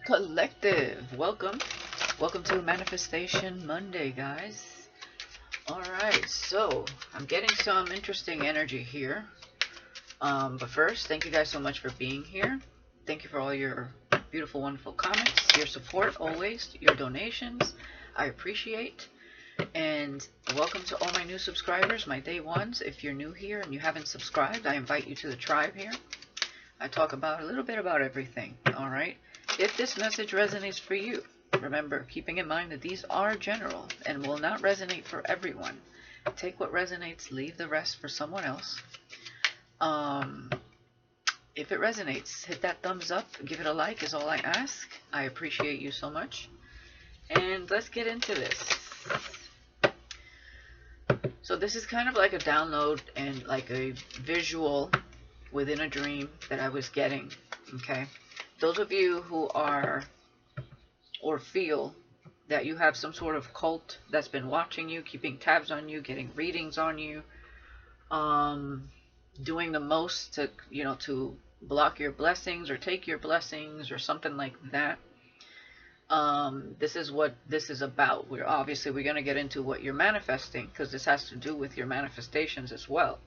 Collective, welcome to Manifestation Monday, guys. Alright, so I'm getting some interesting energy here. But first, thank you guys so much for being here. Thank you for all your beautiful, wonderful comments, your support always, your donations. I appreciate. And welcome to all my new subscribers, my day ones. If you're new here and you haven't subscribed, I invite you to the tribe here. I talk about a little bit about everything, alright? If this message resonates for you, remember, keeping in mind that these are general and will not resonate for everyone. Take what resonates, leave the rest for someone else. If it resonates, hit that thumbs up, give it a like is all I ask. I appreciate you so much. And let's get into this. So this is kind of like a download and like a visual within a dream that I was getting, okay? Those of you who are or feel that you have some sort of cult that's been watching you, keeping tabs on you, getting readings on you, doing the most to, to block your blessings or take your blessings or something like that. This is what this is about. We're going to get into what you're manifesting, because this has to do with your manifestations as well.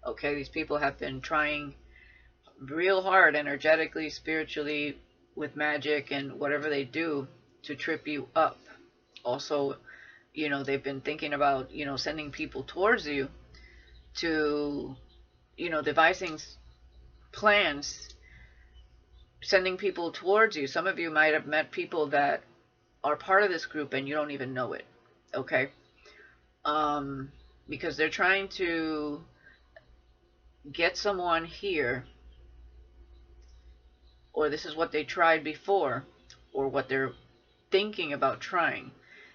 Okay, these people have been trying real hard energetically, spiritually, with magic and whatever they do to trip you up. Also, they've been thinking about, sending people towards you to, devising plans, sending people towards you. Some of you might have met people that are part of this group and you don't even know it, okay? Because they're trying to get someone here, or this is what they tried before, or what they're thinking about trying.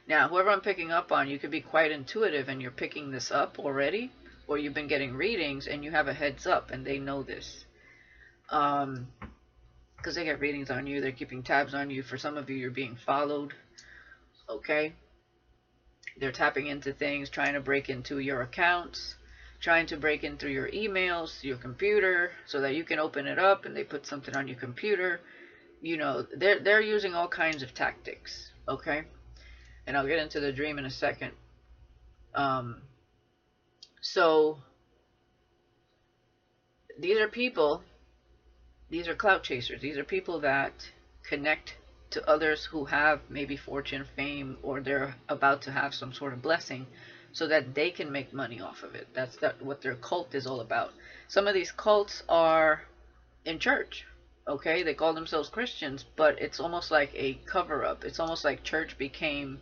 Now, whoever I'm picking up on, you could be quite intuitive and you're picking this up already, or you've been getting readings and you have a heads up and they know this. Because they get readings on you, they're keeping tabs on you. For some of you, you're being followed, okay? They're tapping into things, trying to break into your accounts, trying to break in through your emails, your computer, so that you can open it up and they put something on your computer. They're using all kinds of tactics, okay? And I'll get into the dream in a second. So these are people, these are clout chasers. These are people that connect to others who have maybe fortune, fame, or they're about to have some sort of blessing, so that they can make money off of it. That's what their cult is all about. Some of these cults are in church, okay? They call themselves Christians, but it's almost like a cover-up. It's almost like church became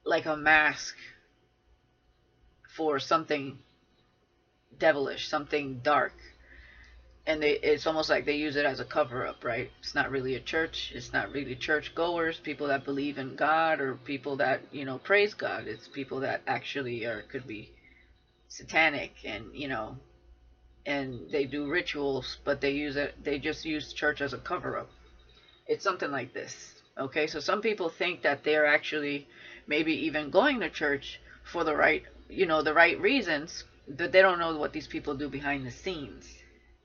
like a mask for something devilish, something dark. And it's almost like they use it as a cover-up, right? It's not really a church. It's not really church goers, people that believe in God, or people that, praise God. It's people that actually could be satanic and, and they do rituals, but they just use church as a cover-up. It's something like this, okay? So some people think that they're actually maybe even going to church for the right, the right reasons, but they don't know what these people do behind the scenes,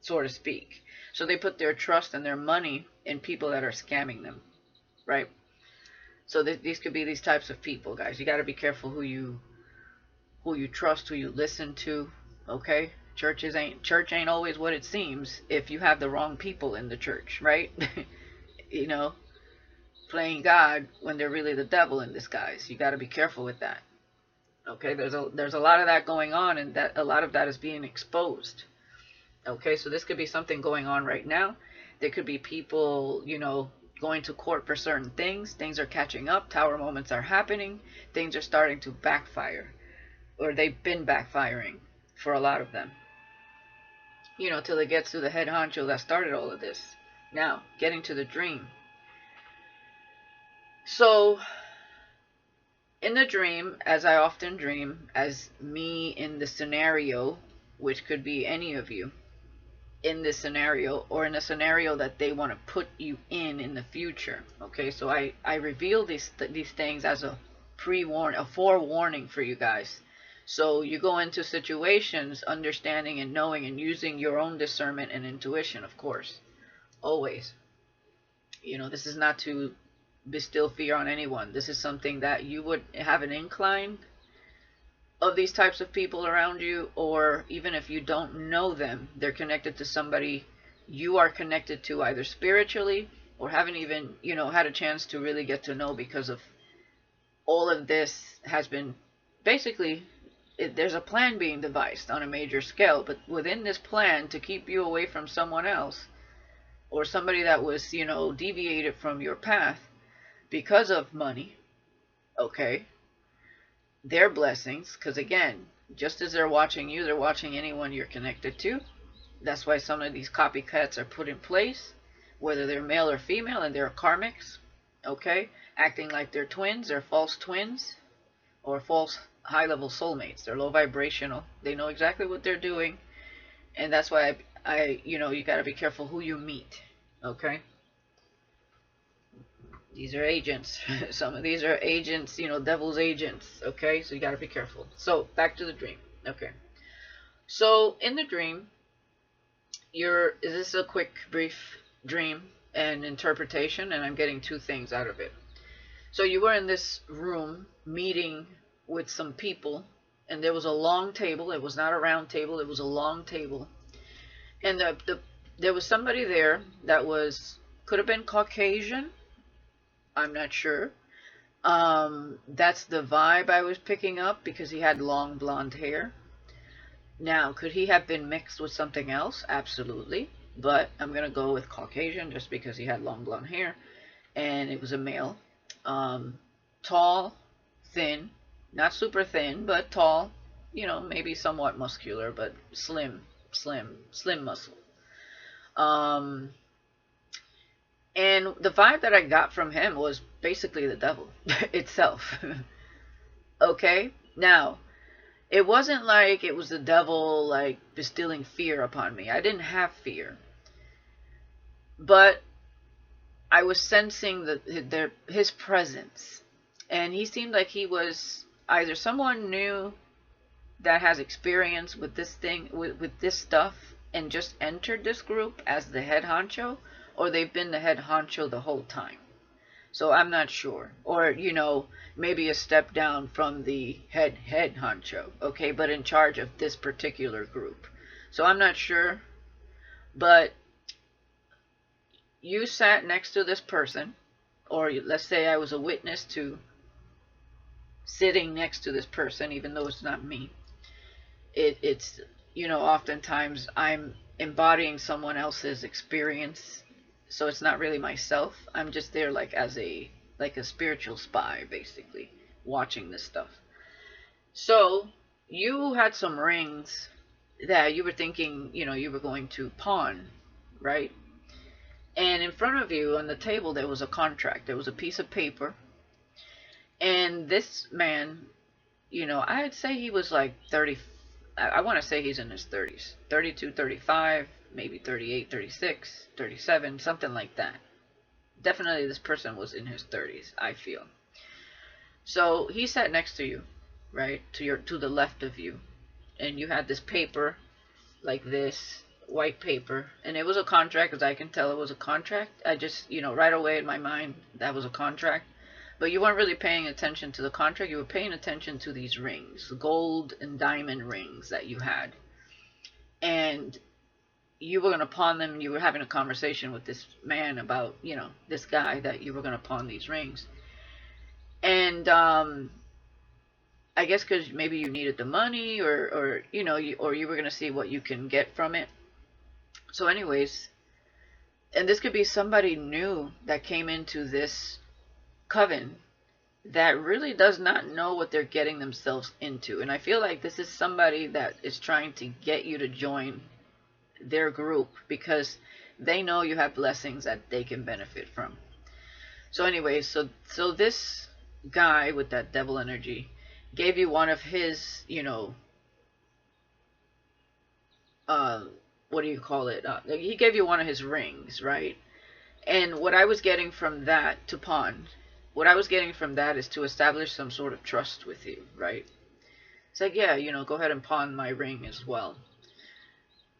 so to speak. So they put their trust and their money in people that are scamming them, right? So these could be these types of people, guys. You got to be careful who you trust, who you listen to, okay? Church ain't always what it seems if you have the wrong people in the church, right? Playing God when they're really the devil in disguise. You got to be careful with that. Okay, there's a lot of that going on, and that a lot of that is being exposed. Okay, so this could be something going on right now. There could be people, going to court for certain things. Things are catching up. Tower moments are happening. Things are starting to backfire, or they've been backfiring for a lot of them. Till it gets to the head honcho that started all of this. Now, getting to the dream. So, in the dream, as I often dream, as me in the scenario, which could be any of you in this scenario, or in a scenario that they want to put you in the future. Okay, so I reveal these things as a forewarning for you guys, So you go into situations understanding and knowing and using your own discernment and intuition, of course, always. This is not to bestow fear on anyone. This is something that you would have an incline of these types of people around you, or even if you don't know them, they're connected to somebody you are connected to either spiritually or haven't even, had a chance to really get to know, because of all of this has been basically, there's a plan being devised on a major scale, but within this plan to keep you away from someone else or somebody that was, deviated from your path because of money, okay, their blessings, because again, just as they're watching you, they're watching anyone you're connected to. That's why some of these copycats are put in place, whether they're male or female, and they're karmics, okay, acting like they're twins, they're false twins, or false high-level soulmates. They're low vibrational. They know exactly what they're doing, and that's why you got to be careful who you meet, okay? These are agents. Some of these are agents, devil's agents, okay? So you got to be careful. So back to the dream, okay? So in the dream, is this a quick, brief dream and interpretation, and I'm getting two things out of it. So you were in this room meeting with some people, and there was a long table. It was not a round table. It was a long table. And there was somebody there that could have been Caucasian. I'm not sure. That's the vibe I was picking up, because he had long blonde hair. Now, could he have been mixed with something else? Absolutely. But I'm going to go with Caucasian just because he had long blonde hair. And it was a male. Tall, thin. Not super thin, but tall. Maybe somewhat muscular, but slim muscle. And the vibe that I got from him was basically the devil itself. Okay? Now, it wasn't like it was the devil, like, distilling fear upon me. I didn't have fear. But I was sensing his presence. And he seemed like he was either someone new that has experience with this thing, with this stuff, and just entered this group as the head honcho, or they've been the head honcho the whole time. So I'm not sure. Or, maybe a step down from the head honcho, okay, but in charge of this particular group. So I'm not sure. But you sat next to this person, or let's say I was a witness to sitting next to this person, even though it's not me. It's oftentimes I'm embodying someone else's experience, so it's not really myself. I'm just there like a spiritual spy, basically, watching this stuff. So you had some rings that you were thinking, you were going to pawn, right? And in front of you on the table, there was a contract. There was a piece of paper. And this man, I'd say he was like 30. I want to say he's in his 30s. 32, 35, maybe 38, 36, 37, something like that. Definitely this person was in his 30s, I feel. So he sat next to you, right? To the left of you. And you had this paper like this, white paper, and it was a contract, as I can tell it was a contract. I just, right away in my mind, that was a contract. But you weren't really paying attention to the contract. You were paying attention to these rings, gold and diamond rings that you had. And you were going to pawn them. You were having a conversation with this man about, this guy that you were going to pawn these rings. And I guess because maybe you needed the money, or you were going to see what you can get from it. So anyways, and this could be somebody new that came into this coven that really does not know what they're getting themselves into. And I feel like this is somebody that is trying to get you to join their group because they know you have blessings that they can benefit from. So anyways, so this guy with that devil energy gave you one of his, what do you call it? He gave you one of his rings, right? And what I was getting from that to pawn, what I was getting from that is to establish some sort of trust with you, right? It's like, yeah, go ahead and pawn my ring as well.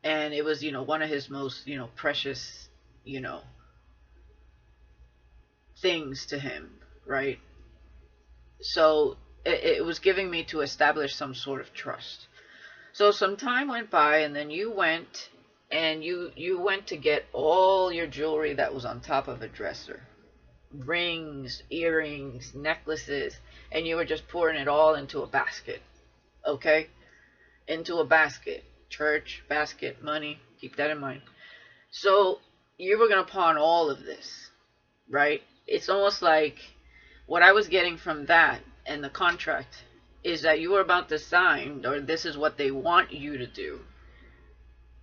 And it was, one of his most, precious, things to him, right? So it was giving me to establish some sort of trust. So some time went by, and then you went and you went to get all your jewelry that was on top of a dresser. Rings, earrings, necklaces, and you were just pouring it all into a basket. Okay? Into a basket. Church, basket, money. Keep that in mind. So you were going to pawn all of this, right? It's almost like what I was getting from that and the contract is that you were about to sign, or this is what they want you to do,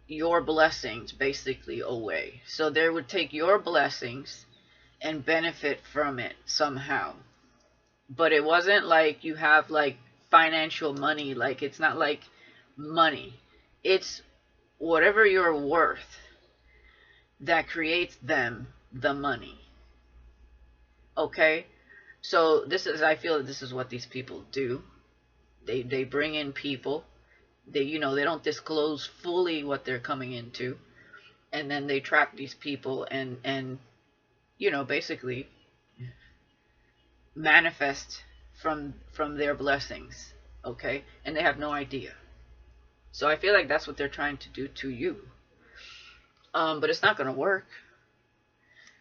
your blessings basically away. So they would take your blessings and benefit from it somehow. But it wasn't like you have like financial money. Like, it's not like money. It's whatever you're worth that creates them the money. Okay? So I feel that this is what these people do. They bring in people. They don't disclose fully what they're coming into, and then they trap these people and basically manifest from their blessings. Okay? And they have no idea. So I feel like that's what they're trying to do to you. But it's not going to work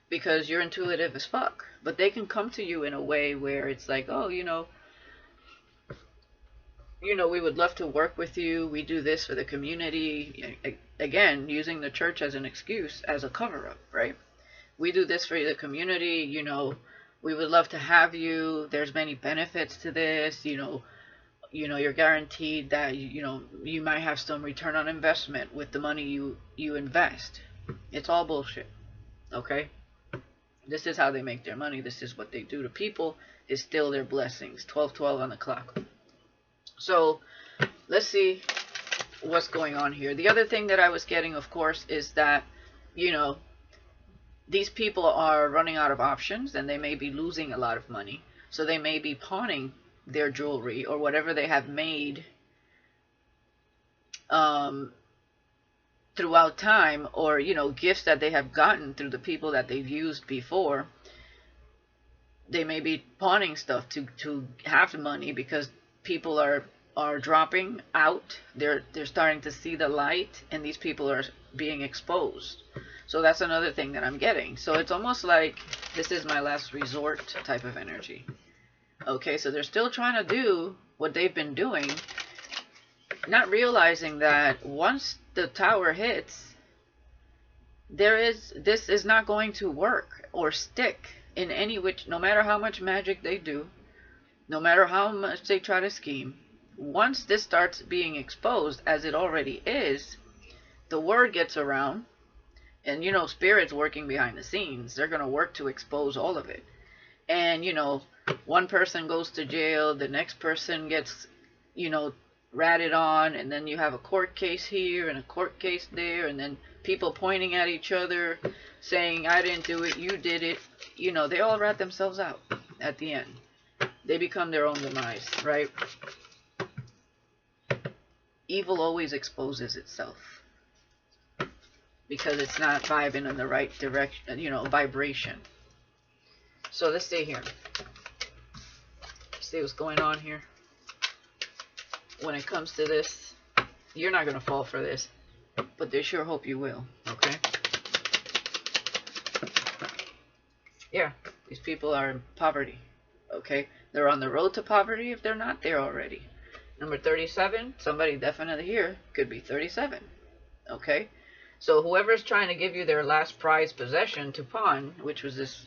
because you're intuitive as fuck. But they can come to you in a way where it's like, oh, we would love to work with you. We do this for the community. Again, using the church as an excuse, as a cover-up, right? We do this for the community. We would love to have you. There's many benefits to this. You're guaranteed that, you might have some return on investment with the money you invest. It's all bullshit. Okay? This is how they make their money. This is what they do to people. Is steal their blessings. 12:12 on the clock. So let's see what's going on here. The other thing that I was getting, of course, is that, these people are running out of options and they may be losing a lot of money. So they may be pawning their jewelry or whatever they have made throughout time, or gifts that they have gotten through the people that they've used before. They may be pawning stuff to have money because people are dropping out. They're starting to see the light, and these people are being exposed. So that's another thing that I'm getting. So it's almost like this is my last resort type of energy. Okay, so they're still trying to do what they've been doing, not realizing that once the tower hits, this is not going to work or stick in any which, no matter how much magic they do, no matter how much they try to scheme. Once this starts being exposed, as it already is, the word gets around, and spirits working behind the scenes, they're going to work to expose all of it. And one person goes to jail, the next person gets ratted on, and then you have a court case here and a court case there, and then people pointing at each other saying, I didn't do it, you did it. They all rat themselves out at the end. They become their own demise, right? Evil always exposes itself because it's not vibing in the right direction, vibration. So let's stay here. See what's going on here. When it comes to this, you're not going to fall for this, but they sure hope you will, okay? Yeah, these people are in poverty, okay? They're on the road to poverty. If they're not, they're already. Number 37, somebody definitely here could be 37, okay? So whoever's trying to give you their last prized possession to pawn, which was this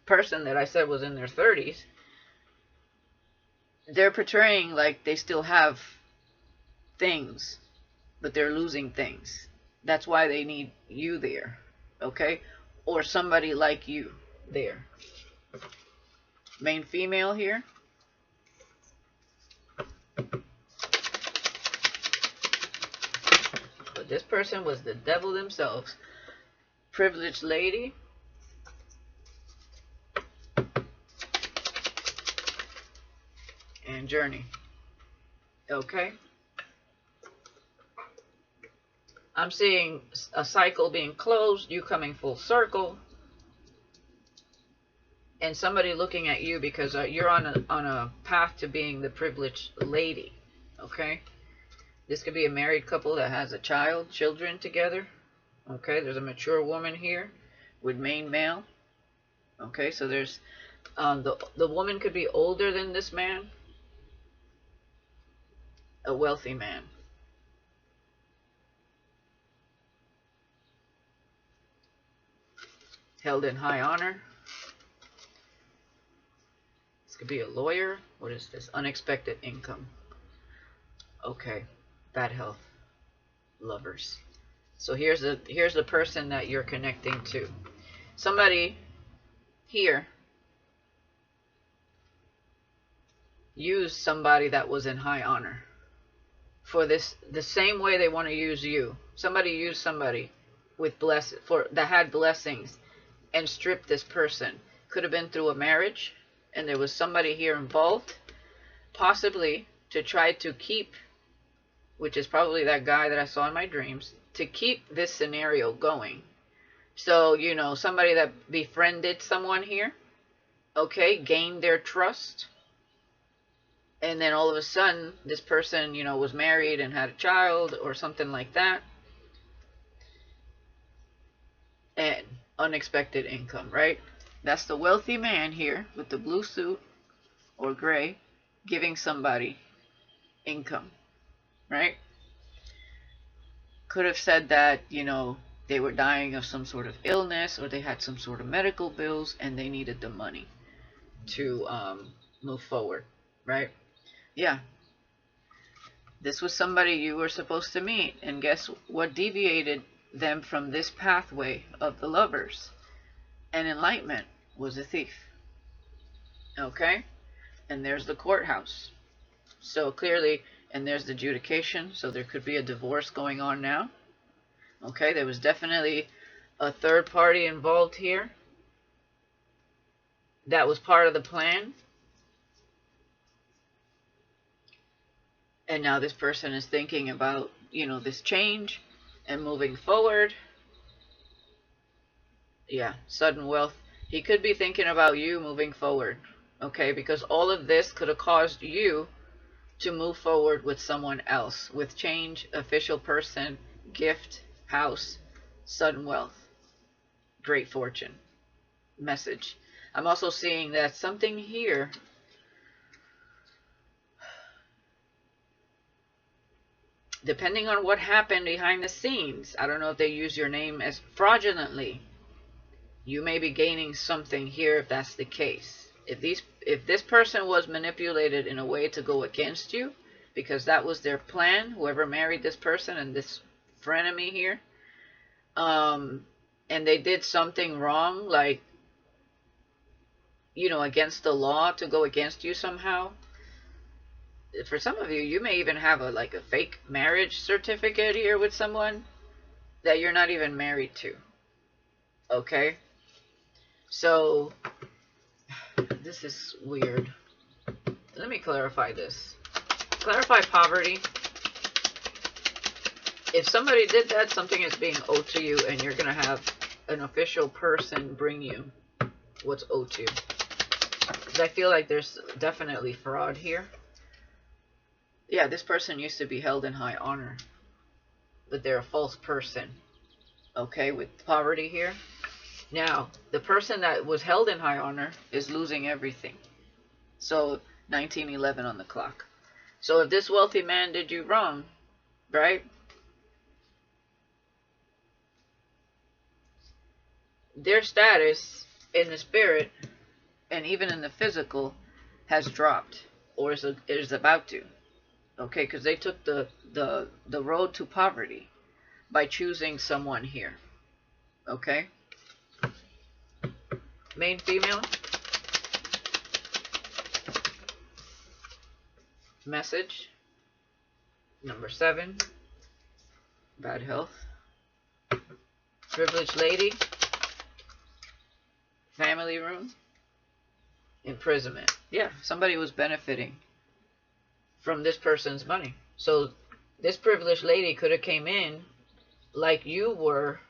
person that I said was in their 30s, they're portraying like they still have things, but they're losing things. That's why they need you there, okay? Or somebody like you there. Main female here. But this person was the devil themselves. Privileged lady. And journey. Okay. I'm seeing a cycle being closed, you coming full circle, and somebody looking at you because you're on a path to being the privileged lady. Okay. This could be a married couple that has a child, children together. Okay, there's a mature woman here with main male. Okay, so there's the woman could be older than this man, a wealthy man. Held in high honor. This could be a lawyer. What is this? Unexpected income. Okay, bad health. Lovers. So here's the person that you're connecting to. Somebody here used somebody that was in high honor for this, the same way they want to use you. Somebody used somebody with that had blessings and stripped this person. Could have been through a marriage, and there was somebody here involved, possibly to try to keep, which is probably that guy that I saw in my dreams, to keep this scenario going. So, you know, somebody that befriended someone here, okay, gained their trust, and then all of a sudden, this person, you know, was married and had a child or something like that. And unexpected income, right? That's the wealthy man here with the blue suit or gray giving somebody income, right? Could have said that, you know, they were dying of some sort of illness or they had some sort of medical bills and they needed the money to move forward, right? Yeah. This was somebody you were supposed to meet, and guess what deviated them from this pathway of the lovers and enlightenment was a thief. Okay? And there's the courthouse. So clearly, and there's the adjudication, so there could be a divorce going on now. Okay, there was definitely a third party involved here that was part of the plan. And now this person is thinking about, you know, this change and moving forward. Yeah, sudden wealth. He could be thinking about you moving forward. Okay, because all of this could have caused you to move forward with someone else, with change, official person, gift, house, sudden wealth, great fortune, message. I'm also seeing that something here, depending on what happened behind the scenes, I don't know if they use your name as fraudulently. You may be gaining something here if that's the case. If this person was manipulated in a way to go against you, because that was their plan, whoever married this person and this frenemy here, and they did something wrong, like, you know, against the law to go against you somehow. For some of you, you may even have a fake marriage certificate here with someone that you're not even married to. Okay? So, this is weird. Let me clarify this. Clarify poverty. If somebody did that, something is being owed to you, and you're going to have an official person bring you what's owed to you. Because I feel like there's definitely fraud here. Yeah, this person used to be held in high honor, but they're a false person. Okay, with poverty here. Now, the person that was held in high honor is losing everything. So, 1911 on the clock. So if this wealthy man did you wrong, right? Their status in the spirit and even in the physical has dropped, or is about to. Okay, because they took the road to poverty by choosing someone here. Okay? Main female. Message. Number 7. Bad health. Privileged lady. Family room. Imprisonment. Yeah, somebody was benefiting from this person's money. So this privileged lady could have came in like you were,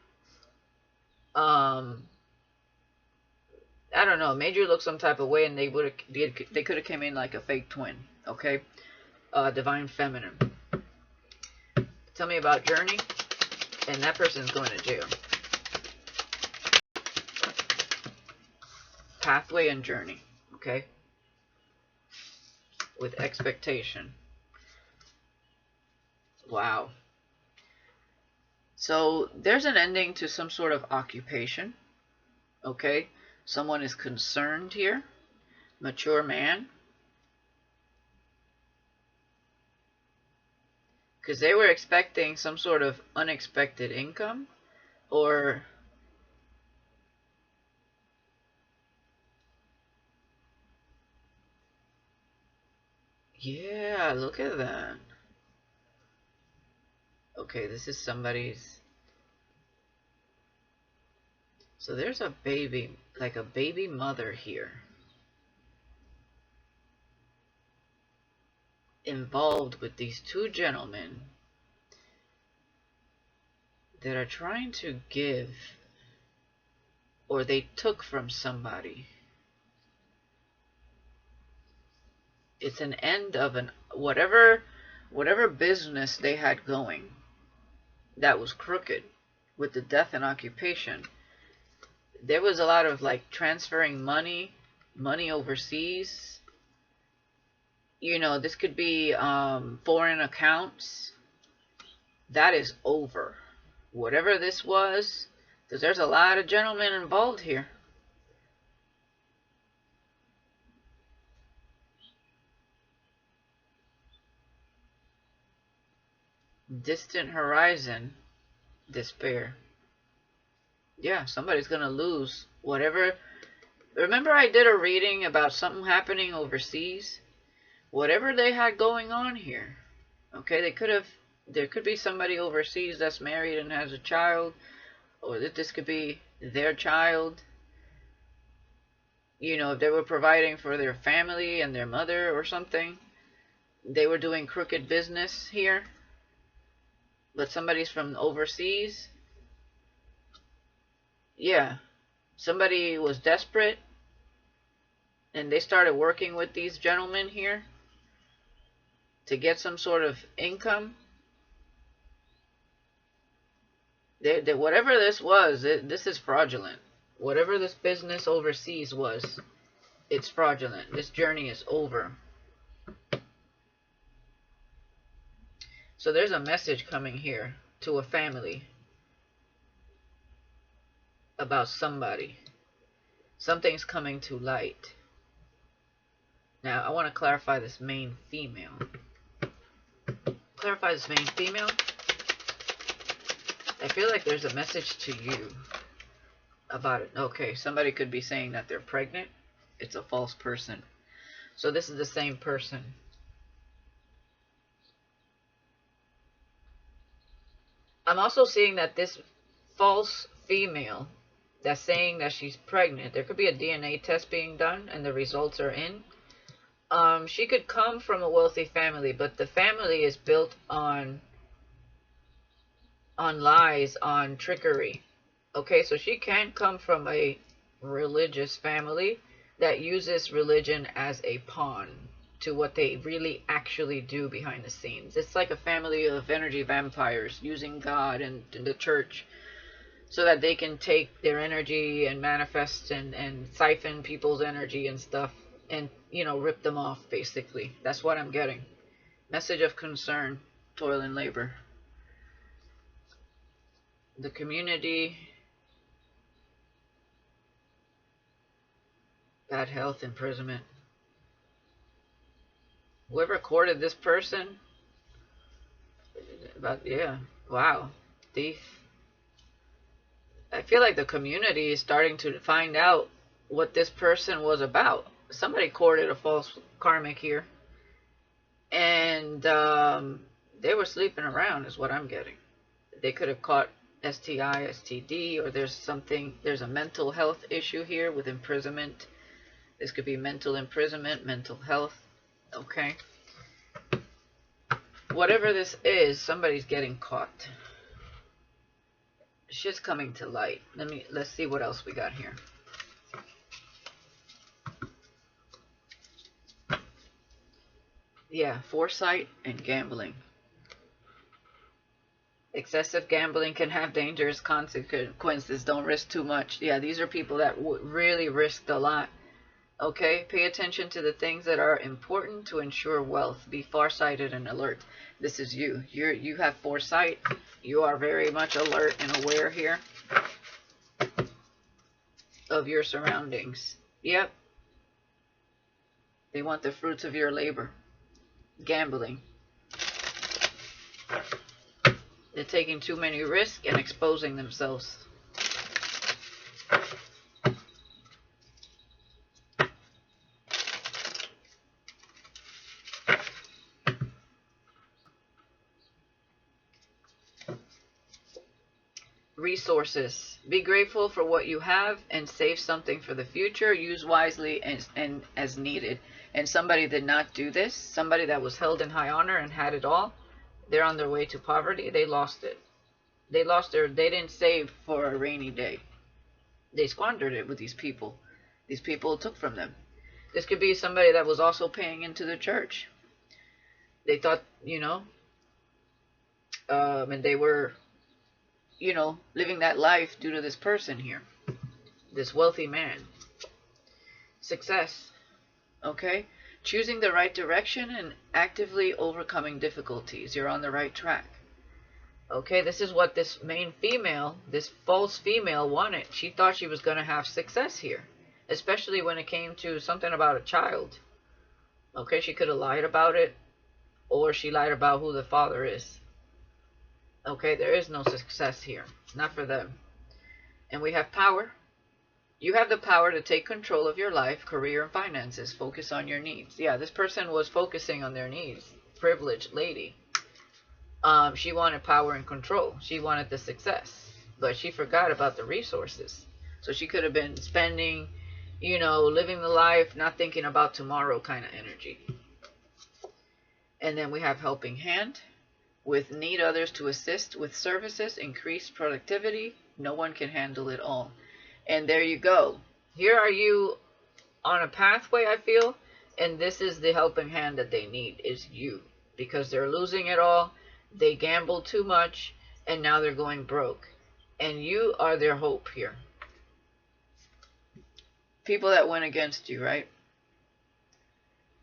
I don't know, made you look some type of way, and they could have came in like a fake twin, okay? Divine feminine. Tell me about journey, and that person's going to jail. Pathway and journey, okay? With expectation. Wow. So there's an ending to some sort of occupation, okay? Someone is concerned here. Mature man. Because they were expecting some sort of unexpected income, or yeah, look at that. Okay, this is somebody's. So there's a baby, like a baby mother here, involved with these two gentlemen that are trying to give, or they took from somebody. It's an end of an whatever business they had going that was crooked with the death and occupation. There was a lot of like transferring money overseas. You know, this could be foreign accounts. That is over. Whatever this was, because there's a lot of gentlemen involved here. Distant horizon, despair. Yeah, somebody's gonna lose whatever. Remember I did a reading about something happening overseas? Whatever they had going on here. Okay, there could be somebody overseas that's married and has a child, or this could be their child. You know, if they were providing for their family and their mother or something, they were doing crooked business here, but somebody's from overseas. Yeah, somebody was desperate, and they started working with these gentlemen here to get some sort of income. Whatever this was, this is fraudulent. Whatever this business overseas was, it's fraudulent. This journey is over. So there's a message coming here to a family about somebody. Something's coming to light. Now, I want to clarify this main female. Clarify this main female. I feel like there's a message to you about it. Okay, somebody could be saying that they're pregnant. It's a false person. So this is the same person. I'm also seeing that this false female that's saying that she's pregnant, there could be a DNA test being done and the results are in. She could come from a wealthy family, but the family is built on lies, on trickery. Okay, so she can come from a religious family that uses religion as a pawn to what they really actually do behind the scenes. It's like a family of energy vampires using God and the church so that they can take their energy and manifest and siphon people's energy and stuff and, you know, rip them off, basically. That's what I'm getting. Message of concern, toil and labor. The community, bad health, imprisonment. Whoever courted this person, yeah, wow, thief. I feel like the community is starting to find out what this person was about. Somebody courted a false karmic here, and they were sleeping around is what I'm getting. They could have caught STI, STD, or there's a mental health issue here with imprisonment. This could be mental imprisonment, mental health. Okay. Whatever this is, somebody's getting caught. Shit's coming to light. Let's see what else we got here. Yeah, foresight and gambling. Excessive gambling can have dangerous consequences. Don't risk too much. Yeah, these are people that really risked a lot. Okay, pay attention to the things that are important to ensure wealth. Be farsighted and alert. This is you. You have foresight. You are very much alert and aware here of your surroundings. Yep. They want the fruits of your labor. Gambling. They're taking too many risks and exposing themselves. Resources. Be grateful for what you have and save something for the future. Use wisely and as needed. And somebody did not do this. Somebody that was held in high honor and had it all. They're on their way to poverty. They lost it. They didn't save for a rainy day. They squandered it with these people. These people took from them. This could be somebody that was also paying into the church. They thought, and they were, living that life due to this person here. This wealthy man. Success. Okay? Choosing the right direction and actively overcoming difficulties. You're on the right track. Okay, this is what this main female, this false female wanted. She thought she was going to have success here. Especially when it came to something about a child. Okay, she could have lied about it. Or she lied about who the father is. Okay, there is no success here. Not for them. And we have power. You have the power to take control of your life, career, and finances. Focus on your needs. Yeah, this person was focusing on their needs. Privileged lady. She wanted power and control. She wanted the success. But she forgot about the resources. So she could have been spending, living the life, not thinking about tomorrow kind of energy. And then we have helping hand. With need others to assist with services, increase productivity. No one can handle it all. And there you go. Here are you on a pathway, I feel. And this is the helping hand that they need, is you. Because they're losing it all. They gambled too much. And now they're going broke. And you are their hope here. People that went against you, right?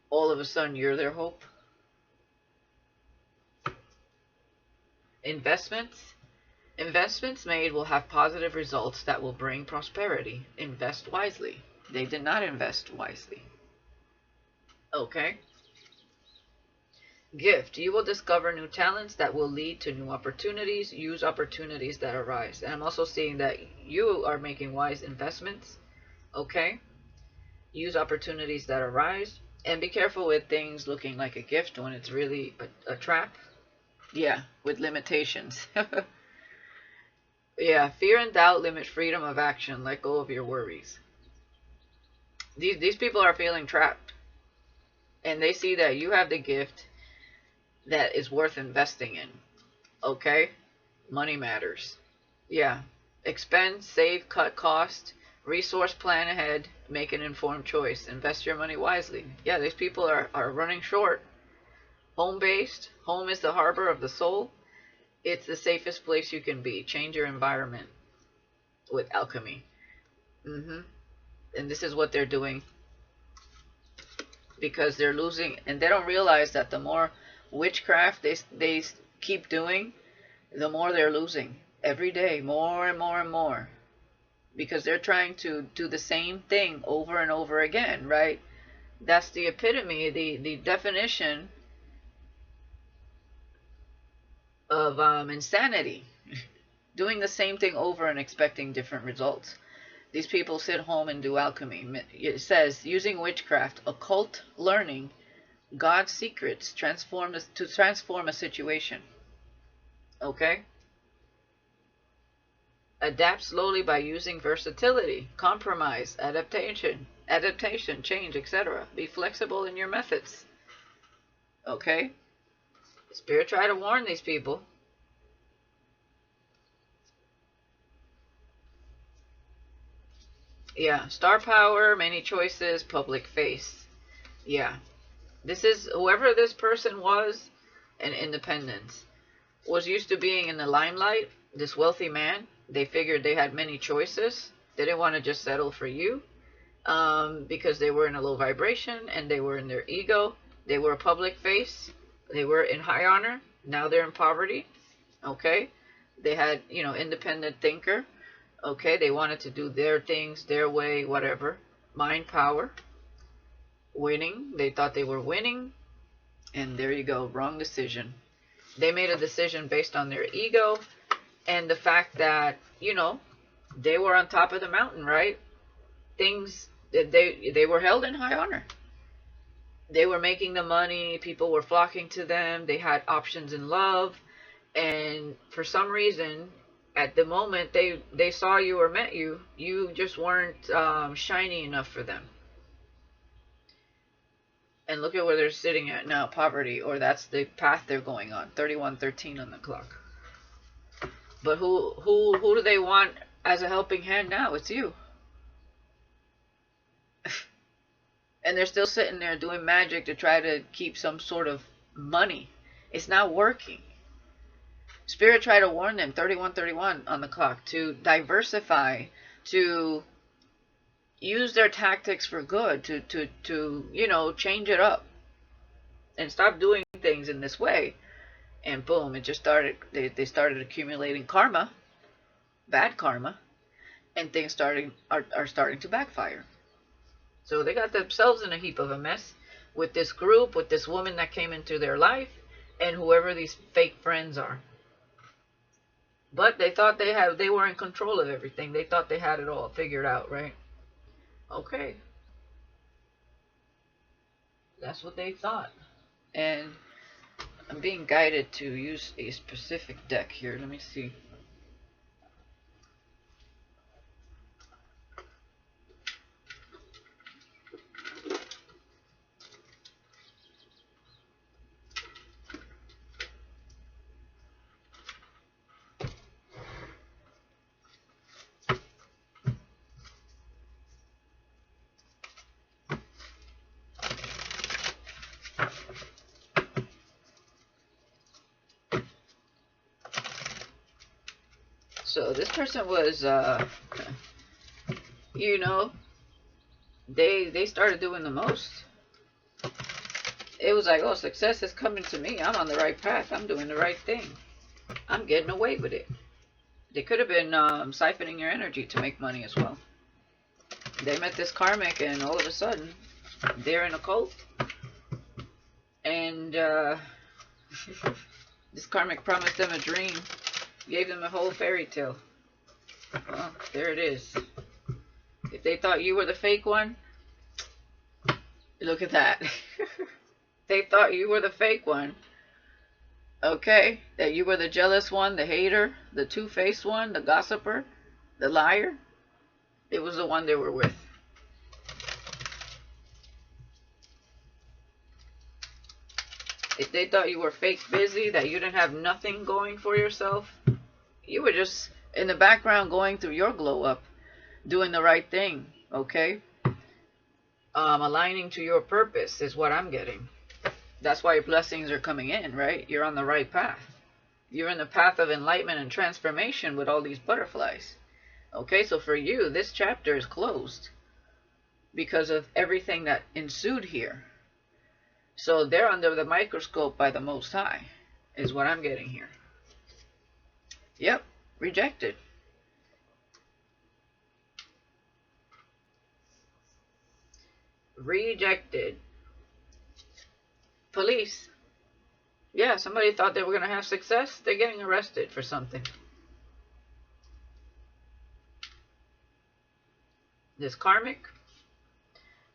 All of a sudden, you're their hope. Investments. Investments made will have positive results that will bring prosperity. Invest wisely. They did not invest wisely. Okay. Gift. You will discover new talents that will lead to new opportunities. Use opportunities that arise. And I'm also seeing that you are making wise investments. Okay. Use opportunities that arise. And be careful with things looking like a gift when it's really a trap. Yeah, with limitations. Yeah, fear and doubt limit freedom of action. Let go of your worries. These people are feeling trapped. And they see that you have the gift that is worth investing in. Okay? Money matters. Yeah. Expend, save, cut cost, resource plan ahead, make an informed choice. Invest your money wisely. Yeah, these people are running short. Home-based. Home is the harbor of the soul. It's the safest place you can be. Change your environment with alchemy. And this is what they're doing. Because they're losing. And they don't realize that the more witchcraft they keep doing, the more they're losing. Every day. More and more and more. Because they're trying to do the same thing over and over again, right? That's the epitome, the definition of insanity. Doing the same thing over and expecting different results. These people sit home and do alchemy. It says, using witchcraft, occult learning, God's secrets, to transform a situation. Okay? Adapt slowly by using versatility, compromise, adaptation, change, etc. Be flexible in your methods. Okay? Spirit tried to warn these people. Yeah, star power, many choices, public face. Yeah, this is whoever this person was, and independence. Was used to being in the limelight, this wealthy man. They figured they had many choices. They didn't want to just settle for you, because they were in a low vibration and they were in their ego. They were a public face. They were in high honor. Now they're in poverty. Okay, they had, independent thinker. Okay, they wanted to do their things their way, whatever. Mind power, winning. They thought they were winning, and there you go, wrong decision. They made a decision based on their ego and the fact that, they were on top of the mountain, right? Things, they were held in high honor. They were making the money, people were flocking to them, they had options in love, and for some reason, at the moment they saw you or met you, you just weren't shiny enough for them. And look at where they're sitting at now, poverty, or that's the path they're going on, 3113 on the clock. But who do they want as a helping hand now? It's you. And they're still sitting there doing magic to try to keep some sort of money. It's not working. Spirit tried to warn them, 3131 on the clock, to diversify, to use their tactics for good, to change it up and stop doing things in this way. And boom, it just started, they started accumulating karma, bad karma, and things are starting to backfire. So they got themselves in a heap of a mess with this group, with this woman that came into their life, and whoever these fake friends are. But they thought they were in control of everything. They thought they had it all figured out, right? Okay. That's what they thought. And I'm being guided to use a specific deck here. Let me see. So this person was, they started doing the most. It was like, oh, success is coming to me. I'm on the right path. I'm doing the right thing. I'm getting away with it. They could have been siphoning your energy to make money as well. They met this karmic, and all of a sudden, they're in a cult. And this karmic promised them a dream. Gave them a whole fairy tale. Well, there it is. If they thought you were the fake one, look at that. They thought you were the fake one. Okay? That you were the jealous one, the hater, the two-faced one, the gossiper, the liar. It was the one they were with. If they thought you were fake busy, that you didn't have nothing going for yourself, you were just in the background going through your glow up, doing the right thing, okay? Aligning to your purpose is what I'm getting. That's why your blessings are coming in, right? You're on the right path. You're in the path of enlightenment and transformation with all these butterflies. Okay, so for you, this chapter is closed because of everything that ensued here. So they're under the microscope by the Most High, is what I'm getting here. Yep, rejected. Rejected. Police. Yeah, somebody thought they were going to have success. They're getting arrested for something. This karmic.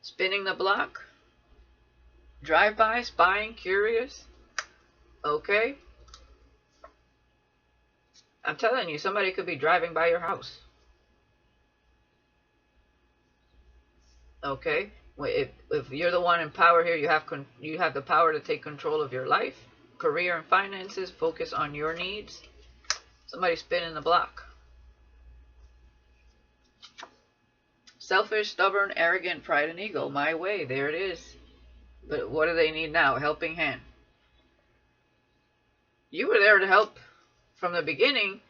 Spinning the block. Drive-by, spying, curious. Okay. I'm telling you, somebody could be driving by your house. Okay. If you're the one in power here, you have the power to take control of your life. career and finances, focus on your needs. Somebody's spinning the block. Selfish, stubborn, arrogant, pride and ego. My way. There it is. But what do they need now? A helping hand. You were there to help from the beginning.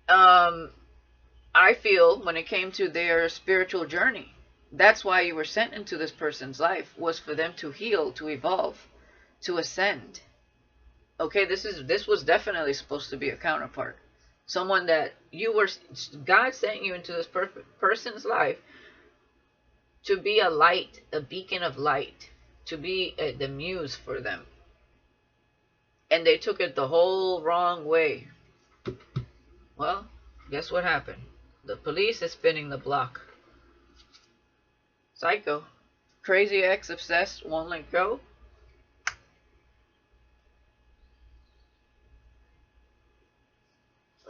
I feel when it came to their spiritual journey, that's why you were sent into this person's life, was for them to heal, to evolve, to ascend. Okay, this was definitely supposed to be a counterpart. Someone that God sent you into this person's life to be a light, a beacon of light, to be the muse for them. And they took it the whole wrong way. Well, guess what happened? The police is spinning the block. Psycho. Crazy ex, obsessed, won't let go.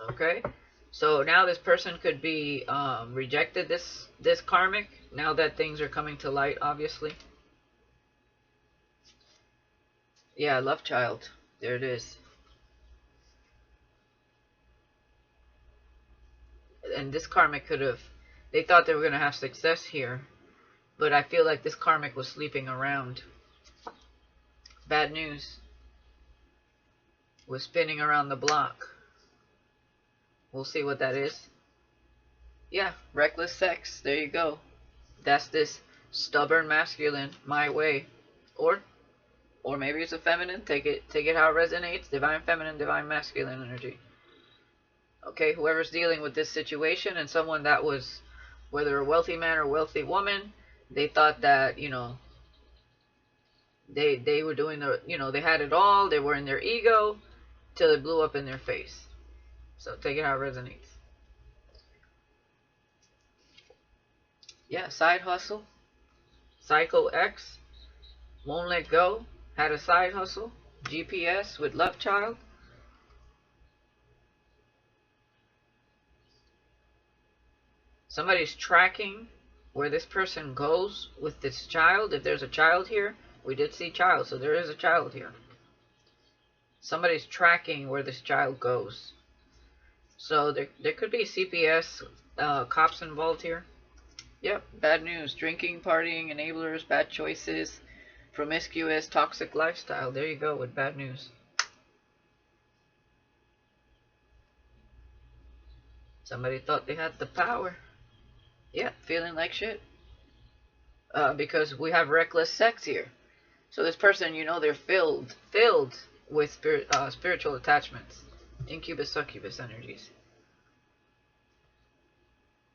Okay, so now this person could be rejected, this karmic, now that things are coming to light, obviously. Yeah, love child. There it is. And this karmic could have, they thought they were going to have success here, but I feel like this karmic was sleeping around. Bad news. Was spinning around the block. We'll see what that is. Yeah, reckless sex. There you go. That's this stubborn masculine, my way. Or maybe it's a feminine. Take it how it resonates. Divine feminine, divine masculine energy. Okay, whoever's dealing with this situation, and someone that was, whether a wealthy man or a wealthy woman, they thought that, you know, they were doing the, you know, they had it all. They were in their ego till it blew up in their face. So take it how it resonates. Yeah, side hustle. Psycho X. Won't let go. Had a side hustle. GPS with love child. Somebody's tracking where this person goes with this child. If there's a child here, we did see child, so there is a child here. Somebody's tracking where this child goes. So there could be CPS, cops involved here. Yep, bad news. Drinking, partying, enablers, bad choices, promiscuous, toxic lifestyle. There you go with bad news. Somebody thought they had the power. Yep, feeling like shit. Because we have reckless sex here. So this person, you know, they're filled with spiritual attachments. Incubus, succubus energies.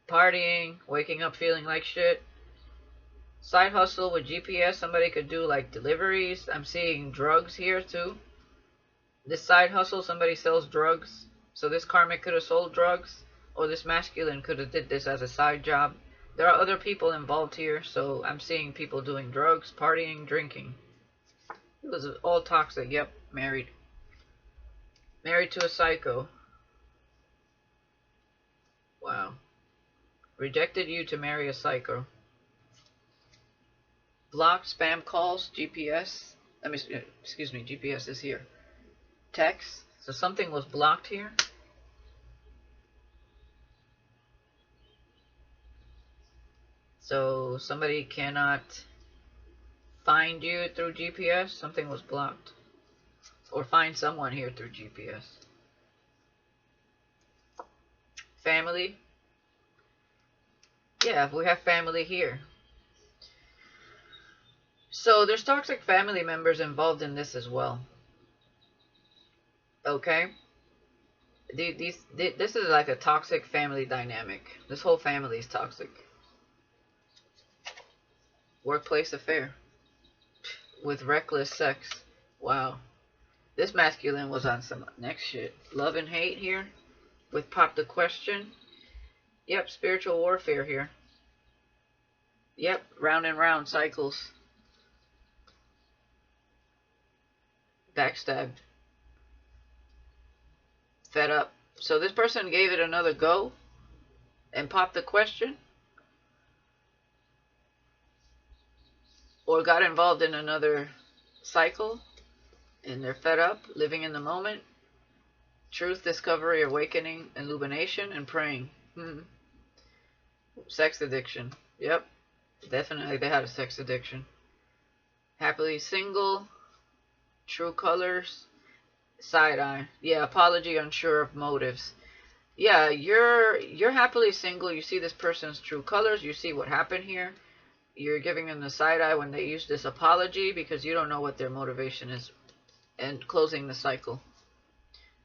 Partying, waking up feeling like shit. Side hustle with GPS. Somebody could do like deliveries. I'm seeing drugs here too. This side hustle, somebody sells drugs. So this karmic could have sold drugs. Or this masculine could have did this as a side job. There are other people involved here. So I'm seeing people doing drugs, partying, drinking. It was all toxic. Yep, married. Married to a psycho. Wow. Rejected you to marry a psycho. Blocked spam calls, GPS. Excuse me, GPS is here. Text. So something was blocked here. So somebody cannot find you through GPS. Something was blocked. Or find someone here through GPS. Family. Yeah, we have family here. So there's toxic family members involved in this as well. Okay? This is like a toxic family dynamic. This whole family is toxic. Workplace affair. With reckless sex. Wow. This masculine was on some next shit. Love and hate here. With pop the question. Yep, spiritual warfare here. Yep, round and round cycles. Backstabbed. Fed up. So this person gave it another go and popped the question. Or got involved in another cycle. and they're fed up, living in the moment. Truth, discovery, awakening, illumination, and praying. Sex addiction. Yep, definitely they had a sex addiction. Happily single. True colors. Side eye. Yeah, apology, unsure of motives. Yeah, you're happily single. You see this person's true colors. You see what happened here. You're giving them the side eye when they use this apology because you don't know what their motivation is. And closing the cycle.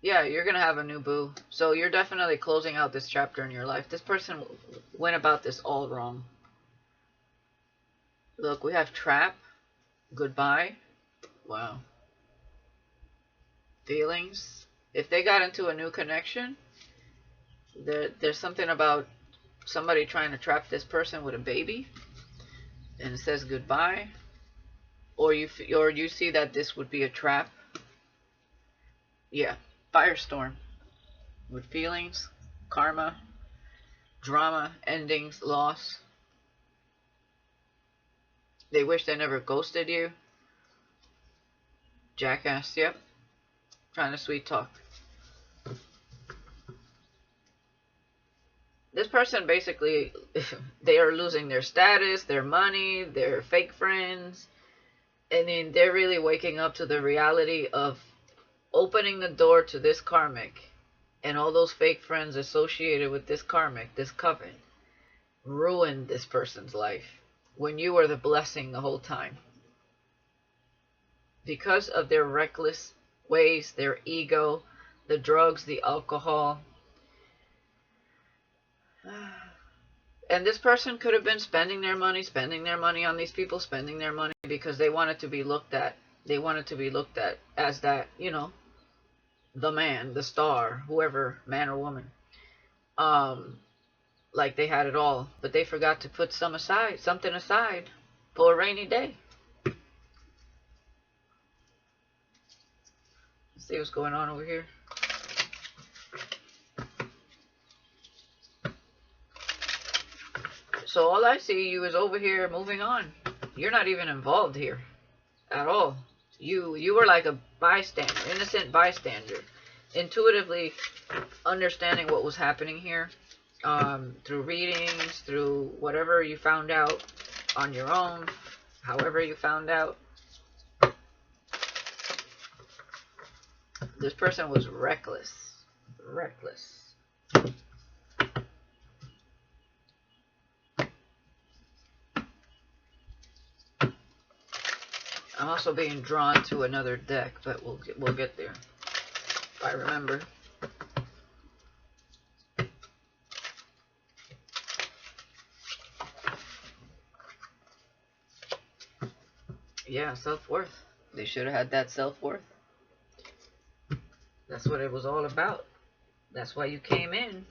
Yeah, you're going to have a new boo. So you're definitely closing out this chapter in your life. This person went about this all wrong. Look, we have trap. Goodbye. Wow. Feelings. If they got into a new connection, there's something about somebody trying to trap this person with a baby. And it says goodbye. Or you see that this would be a trap. Yeah. Firestorm. With feelings, karma, drama, endings, loss. They wish they never ghosted you. Jackass, yep. Trying to sweet talk. This person basically, they are losing their status, their money, their fake friends. And then they're really waking up to the reality of opening the door to this karmic and all those fake friends associated with this karmic, this coven, ruined this person's life when you were the blessing the whole time. Because of their reckless ways, their ego, the drugs, the alcohol. And this person could have been spending their money on these people, spending their money because they wanted to be looked at. They wanted to be looked at as that, you know, the man, the star, whoever, man or woman. Like they had it all, but they forgot to put something aside for a rainy day. Let's see what's going on over here. So all I see you is over here moving on. You're not even involved here at all. You were like a bystander, innocent bystander, intuitively understanding what was happening here, through readings, through whatever you found out on your own, however you found out. This person was reckless. Reckless. I'm also being drawn to another deck, but we'll get there. If I remember. Yeah, self-worth. They should have had that self-worth. That's what it was all about. That's why you came in.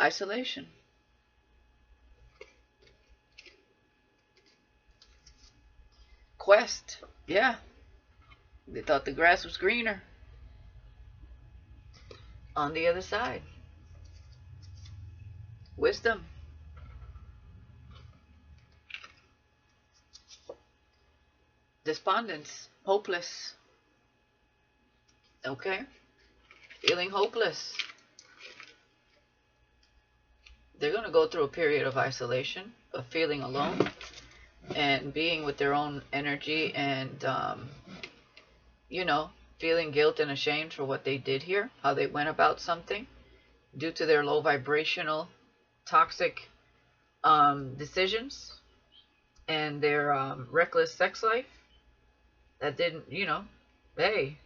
Isolation. Quest. Yeah. They thought the grass was greener on the other side. Wisdom. Despondence. Hopeless. Okay. Feeling hopeless. They're going to go through a period of isolation, of feeling alone, and being with their own energy and, you know, feeling guilt and ashamed for what they did here, how they went about something due to their low vibrational, toxic decisions and their reckless sex life that didn't, you know, hey,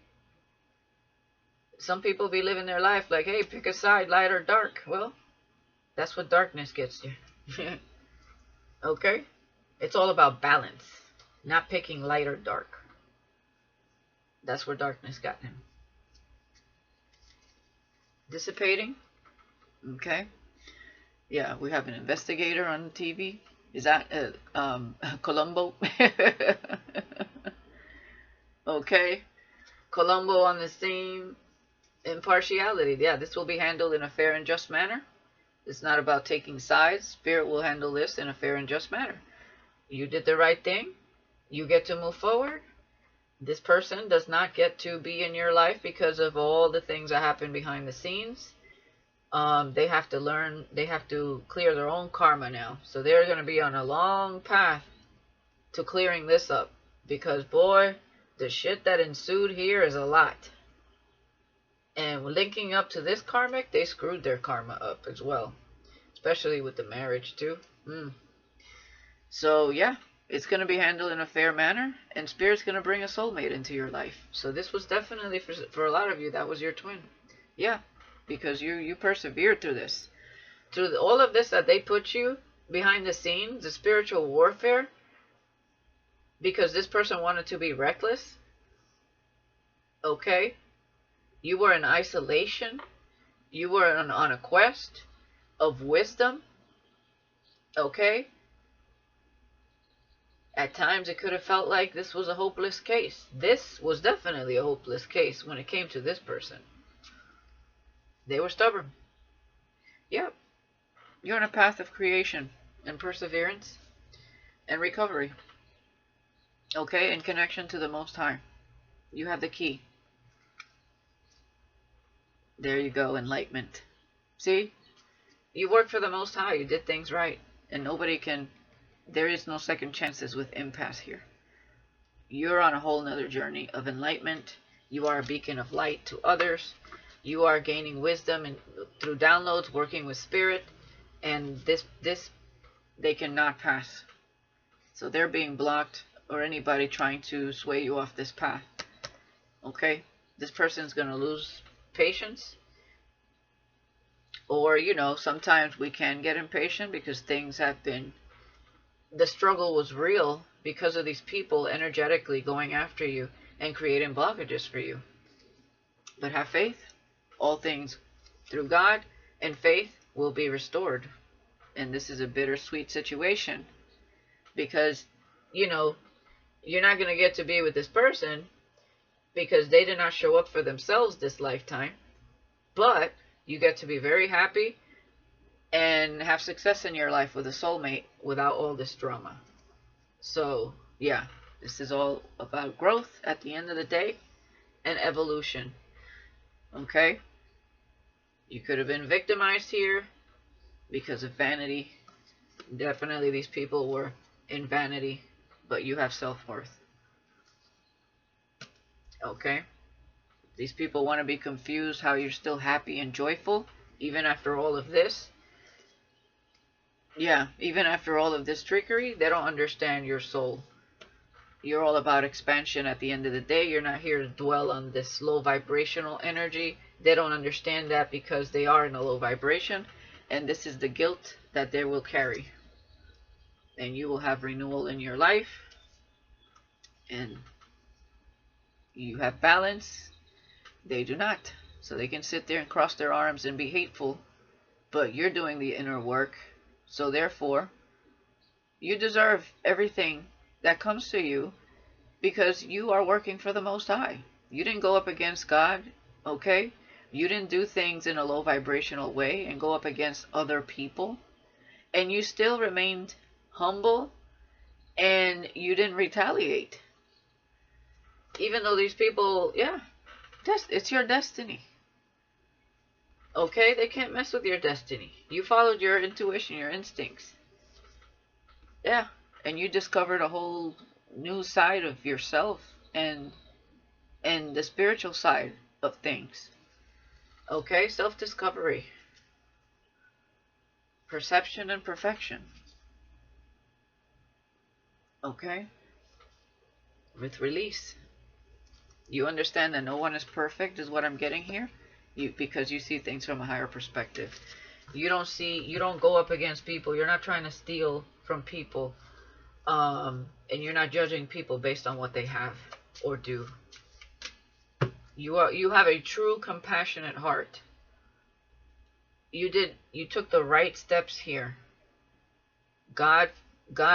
some people be living their life like, hey, pick a side, light or dark. Well, that's what darkness gets you. Okay? It's all about balance, not picking light or dark. That's where darkness got him. Dissipating. Okay. Yeah, we have an investigator on TV. Is that Columbo? Okay. Columbo on the scene. Impartiality. Yeah, this will be handled in a fair and just manner. It's not about taking sides. Spirit will handle this in a fair and just manner. You did the right thing. You get to move forward. This person does not get to be in your life because of all the things that happen behind the scenes. They have to learn, they have to clear their own karma now. So they're going to be on a long path to clearing this up. Because boy, the shit that ensued here is a lot. And linking up to this karmic, they screwed their karma up as well. Especially with the marriage too. So yeah, it's going to be handled in a fair manner. And Spirit's going to bring a soulmate into your life. So this was definitely, for a lot of you, that was your twin. Yeah, because you persevered through this. Through all of this that they put you behind the scenes, the spiritual warfare, because this person wanted to be reckless. Okay? You were in isolation. You were on a quest of wisdom. Okay? At times it could have felt like this was a hopeless case. This was definitely a hopeless case when it came to this person. They were stubborn. Yep. You're on a path of creation and perseverance and recovery. Okay? In connection to the Most High. You have the key. There you go, enlightenment. See? You worked for the Most High. You did things right. And nobody can... There is no second chances with impasse here. You're on a whole nother journey of enlightenment. You are a beacon of light to others. You are gaining wisdom and through downloads, working with Spirit. And this they cannot pass. So they're being blocked, or anybody trying to sway you off this path. Okay? This person's going to lose patience. Or, you know, sometimes we can get impatient because things have been... The struggle was real because of these people energetically going after you and creating blockages for you. But have faith. All things through God and faith will be restored. And this is a bittersweet situation. Because, you know, you're not going to get to be with this person because they did not show up for themselves this lifetime. But you get to be very happy and have success in your life with a soulmate without all this drama. So, yeah, this is all about growth at the end of the day and evolution. Okay? You could have been victimized here because of vanity. Definitely these people were in vanity, but you have self-worth. Okay? These people want to be confused how you're still happy and joyful even after all of this. Yeah, even after all of this trickery, they don't understand your soul. You're all about expansion at the end of the day. You're not here to dwell on this low vibrational energy. They don't understand that because they are in a low vibration. And this is the guilt that they will carry. And you will have renewal in your life. And you have balance. They do not. So they can sit there and cross their arms and be hateful. But you're doing the inner work. So therefore, you deserve everything that comes to you because you are working for the Most High. You didn't go up against God, okay? You didn't do things in a low vibrational way and go up against other people. And you still remained humble and you didn't retaliate. Even though these people, yeah, it's your destiny. Okay, they can't mess with your destiny. You followed your intuition, your instincts. Yeah, and you discovered a whole new side of yourself and the spiritual side of things. Okay, self-discovery. Perception and perfection. Okay? With release. You understand that no one is perfect is what I'm getting here? Because you see things from a higher perspective. You don't go up against people. You're not trying to steal from people. And you're not judging people based on what they have or do. You have a true compassionate heart. You took the right steps here. God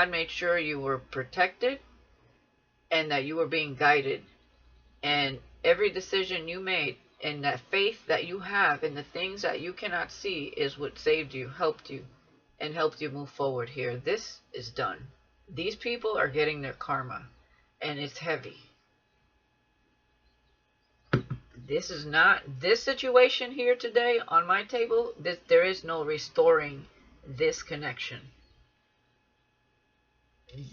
made sure you were protected and that you were being guided. And every decision you made and that faith that you have in the things that you cannot see is what saved you, helped you move forward here. This is done. These people are getting their karma. and it's heavy. This is not, this situation here today on my table, there is no restoring this connection.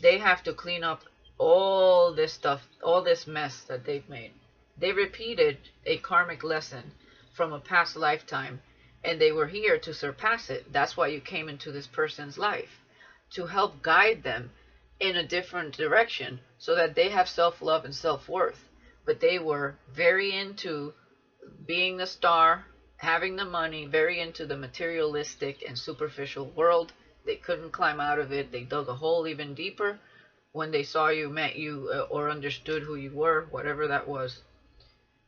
They have to clean up all this stuff, all this mess that they've made. They repeated a karmic lesson from a past lifetime, and they were here to surpass it. That's why you came into this person's life, to help guide them in a different direction so that they have self-love and self-worth. But they were very into being the star, having the money, very into the materialistic and superficial world. They couldn't climb out of it. They dug a hole even deeper when they saw you, met you, or understood who you were, whatever that was.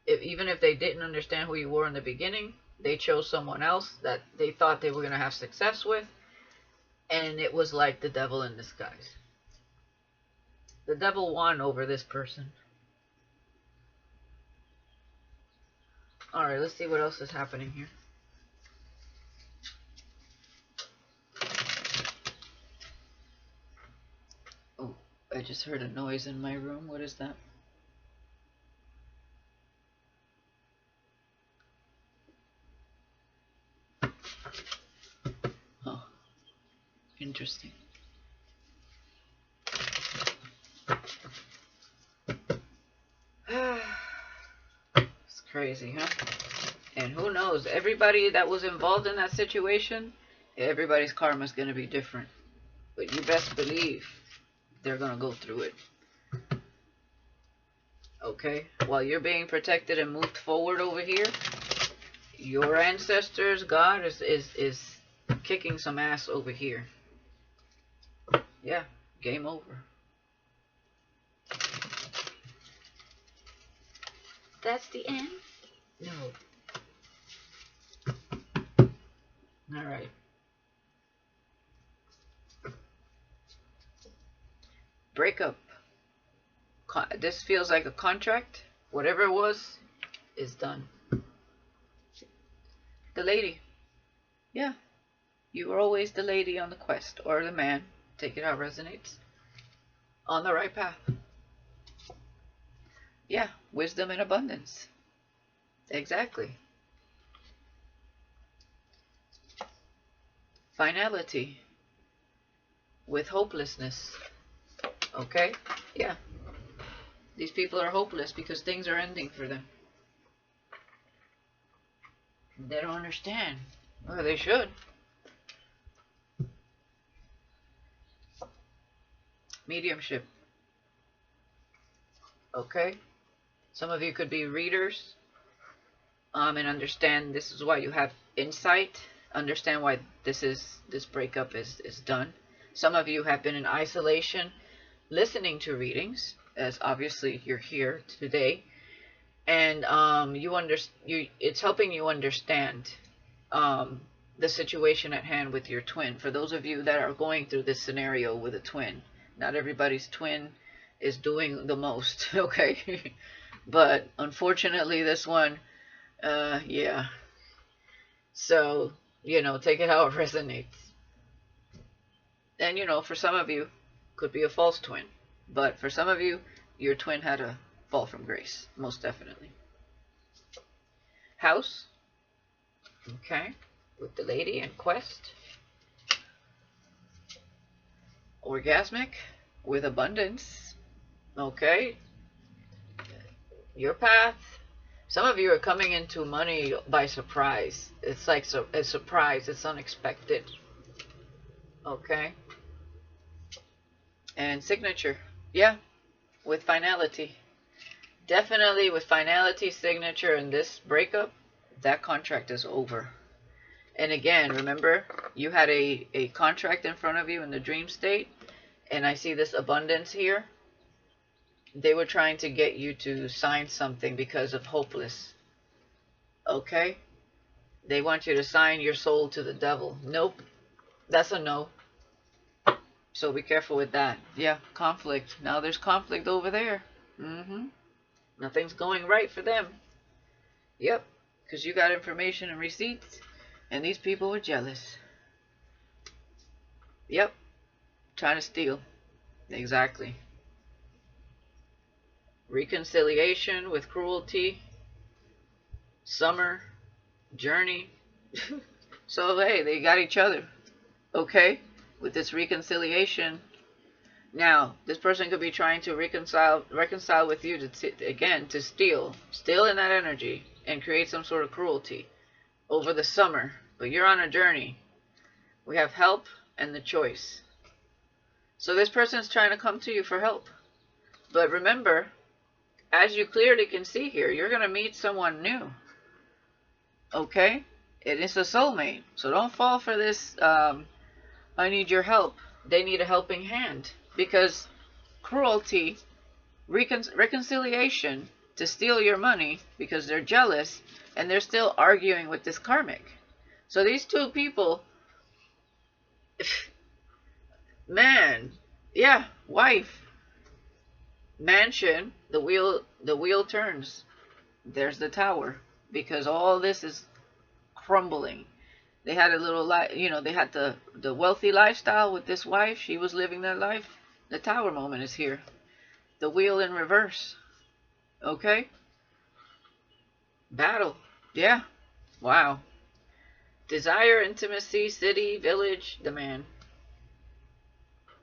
Even if they didn't understand who you were in the beginning, they chose someone else that they thought they were going to have success with, and it was like the devil in disguise. The devil won over this person. Alright, let's see what else is happening here. Oh, I just heard a noise in my room. What is that? Oh, interesting. It's crazy, huh? And who knows, everybody that was involved in that situation, everybody's karma is going to be different. But you best believe they're going to go through it. Okay? While you're being protected and moved forward over here, your ancestors, God is kicking some ass over here. Yeah, game over. That's the end? No. Alright. Breakup. This feels like a contract. Whatever it was, is done. The lady. Yeah. You were always the lady on the quest. Or the man. Take it how it resonates. On the right path. Yeah. Wisdom and abundance. Exactly. Finality. With hopelessness. Okay? Yeah. These people are hopeless because things are ending for them. They don't understand. Well, they should. Mediumship. Okay? Some of you could be readers. And understand this is why you have insight. Understand why this breakup is done. Some of you have been in isolation, listening to readings, as obviously you're here today, and it's helping you understand the situation at hand with your twin. For those of you that are going through this scenario with a twin, not everybody's twin is doing the most, okay? But unfortunately, this one, yeah. So, take it how it resonates. And, for some of you, could be a false twin. But for some of you, your twin had a fall from grace. Most definitely. House. Okay. With the lady and quest. Orgasmic. With abundance. Okay. Your path. Some of you are coming into money by surprise. It's like a surprise. It's unexpected. Okay. And signature. Yeah. With finality. Definitely with finality, signature, and this breakup, that contract is over. And again, remember, you had a contract in front of you in the dream state. And I see this abundance here. They were trying to get you to sign something because of hopeless. Okay? They want you to sign your soul to the devil. Nope. That's a no. So be careful with that. Yeah, conflict. Now there's conflict over there. Nothing's going right for them. Yep. Because you got information and receipts. And these people were jealous. Yep. Trying to steal. Exactly. reconciliation with cruelty, summer, journey. So, hey, they got each other, okay, with this reconciliation. Now, this person could be trying to reconcile with you to steal in that energy and create some sort of cruelty over the summer. But you're on a journey. We have help and the choice. So this person is trying to come to you for help. But remember, as you clearly can see here, you're going to meet someone new. Okay? And it's a soulmate. So don't fall for this, I need your help. They need a helping hand. Because cruelty, reconciliation, to steal your money because they're jealous, and they're still arguing with this karmic. So these two people, man, yeah, wife, mansion, the wheel turns. There's the tower, because all this is crumbling. They had a little they had the wealthy lifestyle with this wife. She was living that life. The tower moment is here. The wheel in reverse. Okay? Battle. Yeah. Wow. Desire, intimacy, city, village, the man.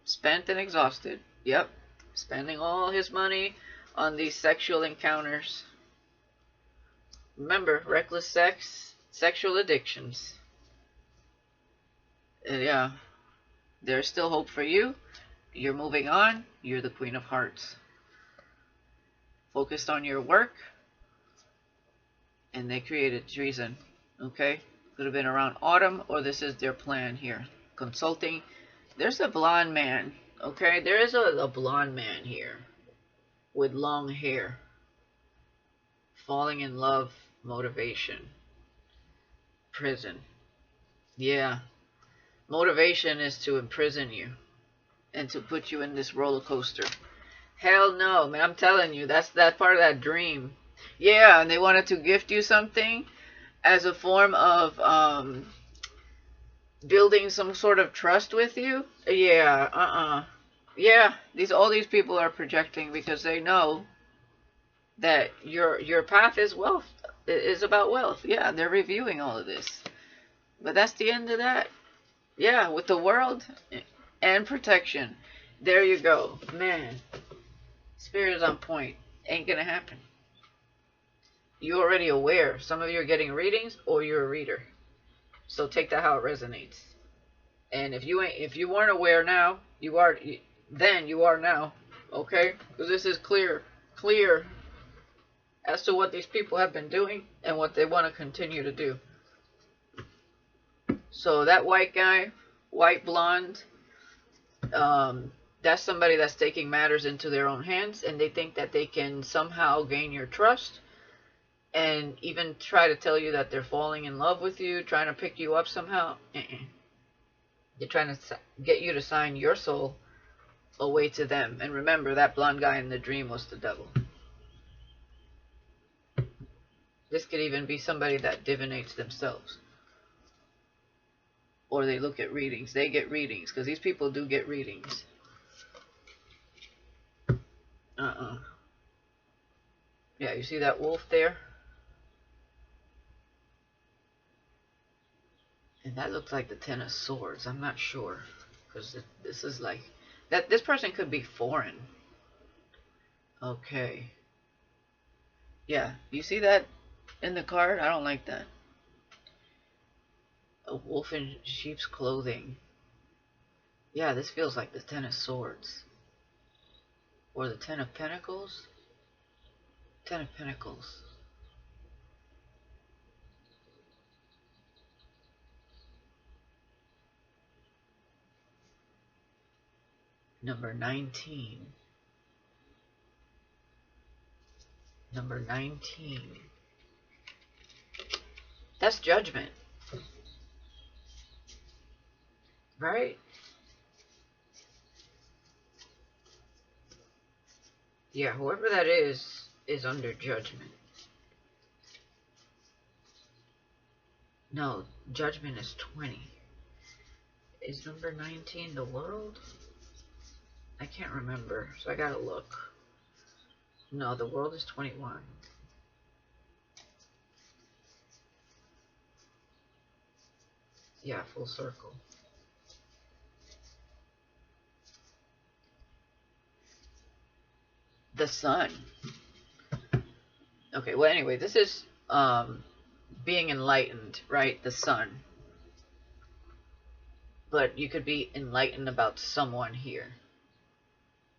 Spent and exhausted. Yep. Spending all his money on these sexual encounters. Remember, reckless sex, sexual addictions. Yeah. There's still hope for you. You're moving on. You're the Queen of Hearts. Focused on your work. And they created treason. Okay? Could have been around autumn, or this is their plan here. Consulting. There's a blonde man. Okay? There is a blonde man here. With long hair. Falling in love. Motivation. Prison. Yeah. Motivation is to imprison you. And to put you in this roller coaster. Hell no, man, I'm telling you, that's that part of that dream. Yeah, and they wanted to gift you something as a form of building some sort of trust with you. Yeah, Yeah, all these people are projecting because they know that your path is wealth, is about wealth. Yeah, they're reviewing all of this. But that's the end of that. Yeah, with the world and protection. There you go. Man, Spirit is on point. Ain't gonna happen. You're already aware. Some of you are getting readings, or you're a reader. So take that how it resonates. And if you weren't aware now, you are. Then you are now. Okay? Because this is clear as to what these people have been doing and what they want to continue to do. So that white guy, white blonde, that's somebody that's taking matters into their own hands, and they think that they can somehow gain your trust and even try to tell you that they're falling in love with you, trying to pick you up somehow. They're trying to get you to sign your soul away to them. And remember, that blonde guy in the dream was the devil. This could even be somebody that divinates themselves. Or they look at readings. They get readings, because these people do get readings. Yeah, you see that wolf there? And that looks like the Ten of Swords. I'm not sure. Because this is like... This person could be foreign. Okay. Yeah, you see that in the card? I don't like that. A wolf in sheep's clothing. Yeah, this feels like the Ten of Swords. Or the Ten of Pentacles. Ten of Pentacles. Number 19. Number 19. That's judgment. Right? Yeah, whoever that is under judgment. No, judgment is 20. Is number 19 the world? I can't remember, so I gotta look. No, the world is 21. Yeah, full circle. The sun. Okay, well, anyway, this is being enlightened, right? The sun. But you could be enlightened about someone here.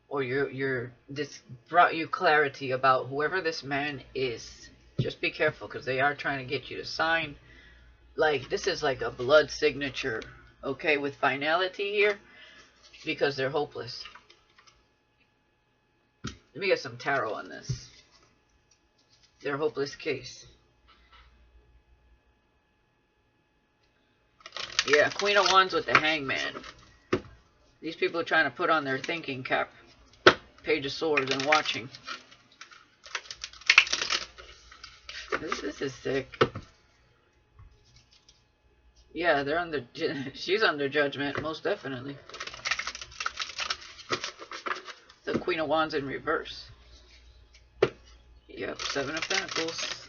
Or this brought you clarity about whoever this man is. Just be careful, because they are trying to get you to sign. Like, this is like a blood signature, okay, with finality here, because they're hopeless. Let me get some tarot on this. Their hopeless case. Yeah, Queen of Wands with the Hangman. These people are trying to put on their thinking cap. Page of Swords and watching. This is sick. Yeah, they're under. She's under judgment, most definitely. The Queen of Wands in reverse. Yep, Seven of Pentacles.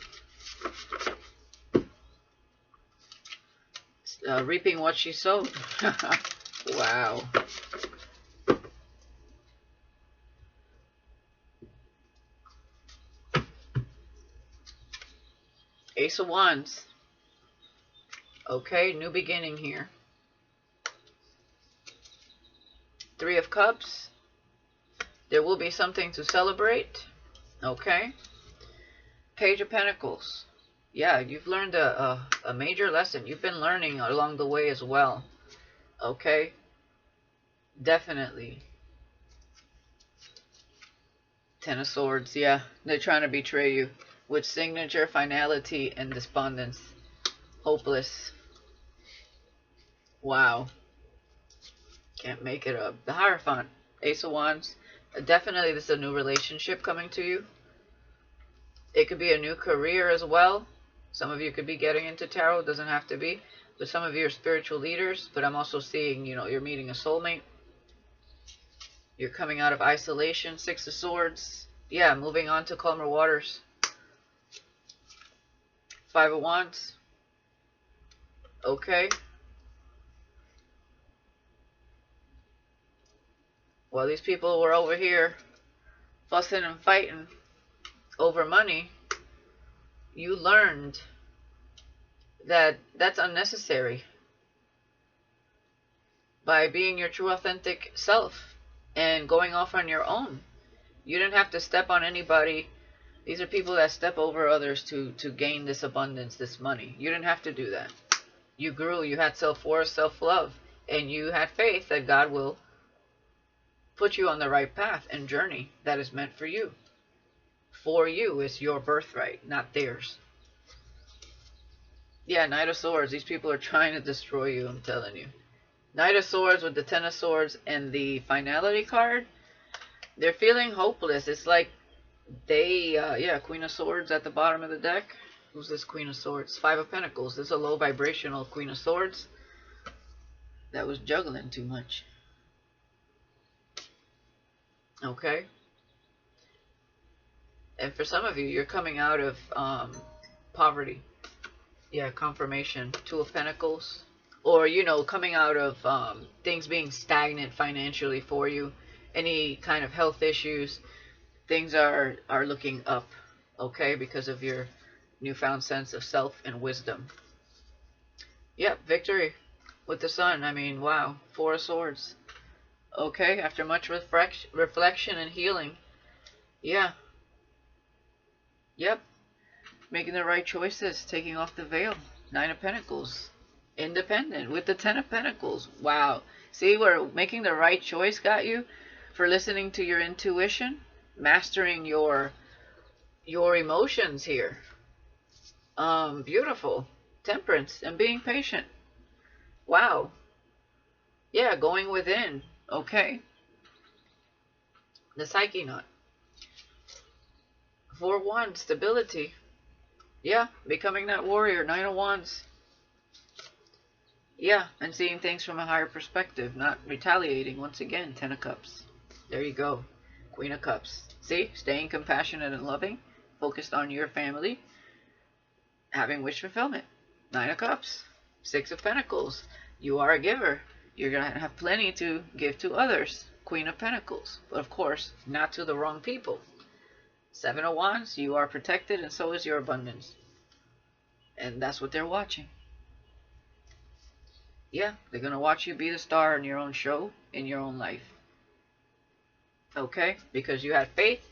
Reaping what she sowed. Wow. Ace of Wands. Okay, new beginning here. Three of Cups. There will be something to celebrate. Okay. Page of Pentacles. Yeah, you've learned a major lesson. You've been learning along the way as well. Okay. Definitely. Ten of Swords. Yeah, they're trying to betray you. With signature, finality, and despondence. Hopeless. Wow. Can't make it up. The Hierophant. Ace of Wands. Definitely this is a new relationship coming to you. It could be a new career as well. Some of you could be getting into tarot. It doesn't have to be. But some of you are spiritual leaders. But I'm also seeing, you know, you're meeting a soulmate. You're coming out of isolation. Six of Swords. Yeah, moving on to calmer waters. Five of Wands. Okay. Well, these people were over here fussing and fighting over money. You learned that that's unnecessary by being your true authentic self and going off on your own. You didn't have to step on anybody. These are people that step over others to gain this abundance, this money. You didn't have to do that. You grew, you had self-worth, self-love, and you had faith that God will put you on the right path and journey that is meant for you. For you, it's your birthright, not theirs. Yeah, Knight of Swords. These people are trying to destroy you, I'm telling you. Knight of Swords with the Ten of Swords and the Finality card. They're feeling hopeless. It's like they, yeah, Queen of Swords at the bottom of the deck. Who's this Queen of Swords? Five of Pentacles. This is a low vibrational Queen of Swords that was juggling too much. Okay. And for some of you, you're coming out of poverty. Yeah, confirmation. Two of Pentacles. Or, you know, coming out of things being stagnant financially for you. Any kind of health issues. Things are looking up. Okay, because of your newfound sense of self and wisdom. Yep, victory with the Sun. I mean, wow. Four of Swords. Okay, after much reflection and healing. Yeah. Yep. Making the right choices. Taking off the veil. Nine of Pentacles. Independent with the Ten of Pentacles. Wow. See where making the right choice got you? For listening to your intuition. Mastering your emotions here. Beautiful. Temperance and being patient. Wow. Yeah, going within. Okay. The Psyche Knot. Four of Wands. Stability. Yeah, becoming that warrior. Nine of Wands. Yeah, and seeing things from a higher perspective. Not retaliating. Once again, Ten of Cups. There you go. Queen of Cups. See, staying compassionate and loving, focused on your family, having wish fulfillment. 9 of Cups, 6 of Pentacles. You are a giver. You're going to have plenty to give to others. Queen of Pentacles. But of course, not to the wrong people. 7 of Wands, you are protected and so is your abundance. And that's what they're watching. Yeah, they're going to watch you be the star in your own show, in your own life. Okay? Because you had faith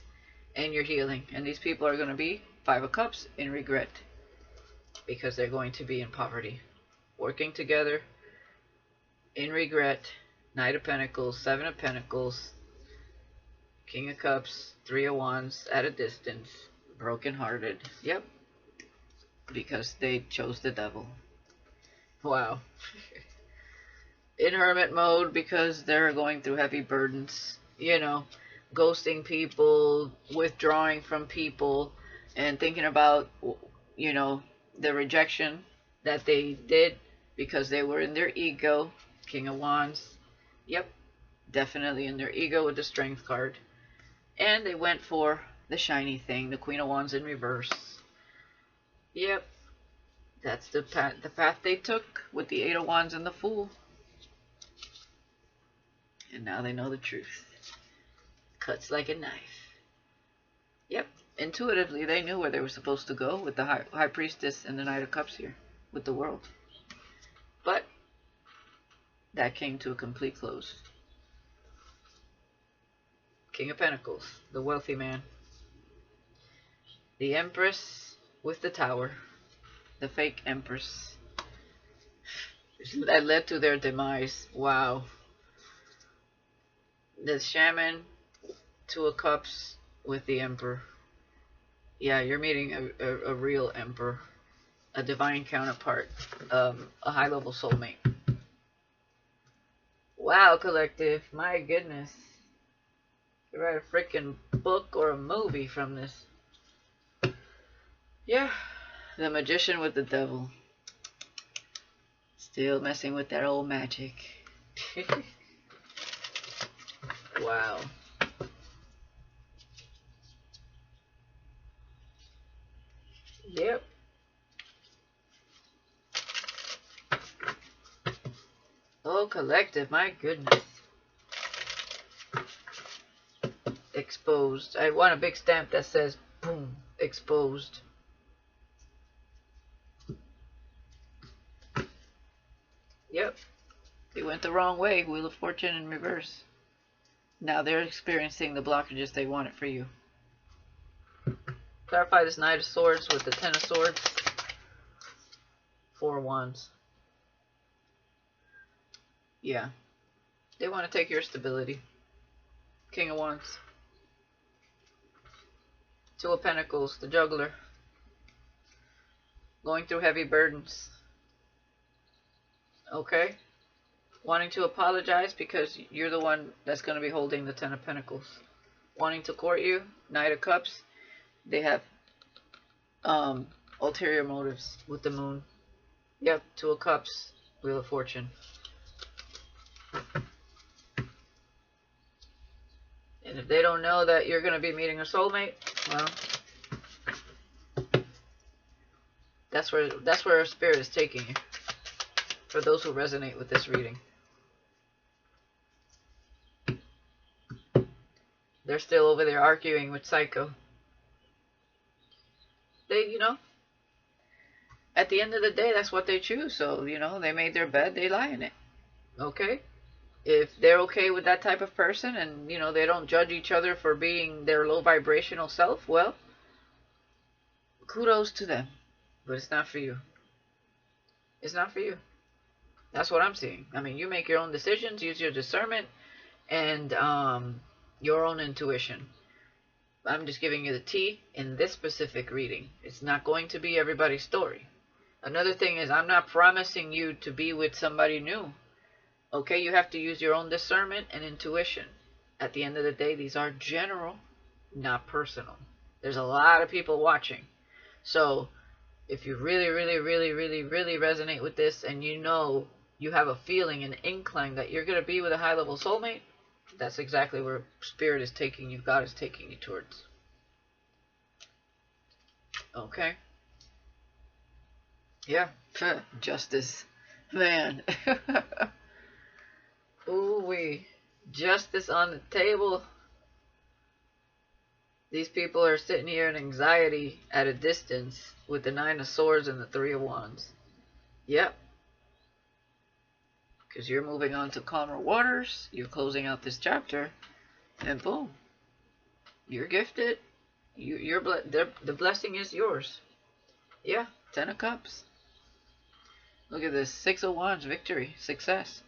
and you're healing. And these people are going to be 5 of Cups in regret. Because they're going to be in poverty. Working together in regret. Knight of Pentacles, 7 of Pentacles, King of Cups, 3 of Wands, at a distance, broken-hearted. Yep. Because they chose the devil. Wow. In hermit mode because they're going through heavy burdens. You know, ghosting people, withdrawing from people, and thinking about, you know, the rejection that they did because they were in their ego. King of Wands. Yep. Definitely in their ego with the Strength card. And they went for the shiny thing, the Queen of Wands in reverse. Yep. That's the path they took with the 8 of Wands and the Fool. And now they know the truth. Cuts like a knife. Yep. Intuitively, they knew where they were supposed to go with the High Priestess and the Knight of Cups here. With the World. But that came to a complete close. King of Pentacles, the wealthy man. The Empress with the Tower. The fake Empress. That led to their demise. Wow. The Shaman, 2 of Cups with the Emperor. Yeah, you're meeting a real Emperor. A divine counterpart. A high-level soulmate. Wow, collective. My goodness. You write a freaking book or a movie from this. Yeah. The Magician with the Devil. Still messing with that old magic. Wow. Yep. Oh, collective. My goodness. Exposed. I want a big stamp that says, boom, exposed. Yep. They went the wrong way. Wheel of Fortune in reverse. Now they're experiencing the blockages they wanted for you. Clarify this Knight of Swords with the 10 of Swords. 4 of Wands. Yeah. They want to take your stability. King of Wands. 2 of Pentacles, the Juggler. Going through heavy burdens. Okay? Wanting to apologize because you're the one that's going to be holding the 10 of Pentacles. Wanting to court you, Knight of Cups. They have ulterior motives with the Moon. Yep, 2 of Cups, Wheel of Fortune. And if they don't know that you're going to be meeting a soulmate, well, that's where our spirit is taking you. For those who resonate with this reading. They're still over there arguing with Psycho. They, you know, at the end of the day, that's what they choose. So, you know, they made their bed, they lie in it. Okay? If they're okay with that type of person and, you know, they don't judge each other for being their low vibrational self, well, kudos to them. But it's not for you. It's not for you. That's what I'm seeing. I mean, you make your own decisions, use your discernment, and your own intuition. I'm just giving you the tea in this specific reading. It's not going to be everybody's story. Another thing is, I'm not promising you to be with somebody new. Okay, you have to use your own discernment and intuition. At the end of the day, these are general, not personal. There's a lot of people watching. So, if you really, really, really, really, really resonate with this and you know you have a feeling, an incline that you're going to be with a high-level soulmate, That's exactly where Spirit is taking you, God is taking you towards. Okay? Yeah. Justice. Man. Ooh-wee. Justice on the table. These people are sitting here in anxiety at a distance with the 9 of Swords and the 3 of Wands. Yep. Because you're moving on to calmer waters. You're closing out this chapter. And boom. You're gifted. The blessing is yours. Yeah. 10 of Cups. Look at this. 6 of Wands. Victory. Success.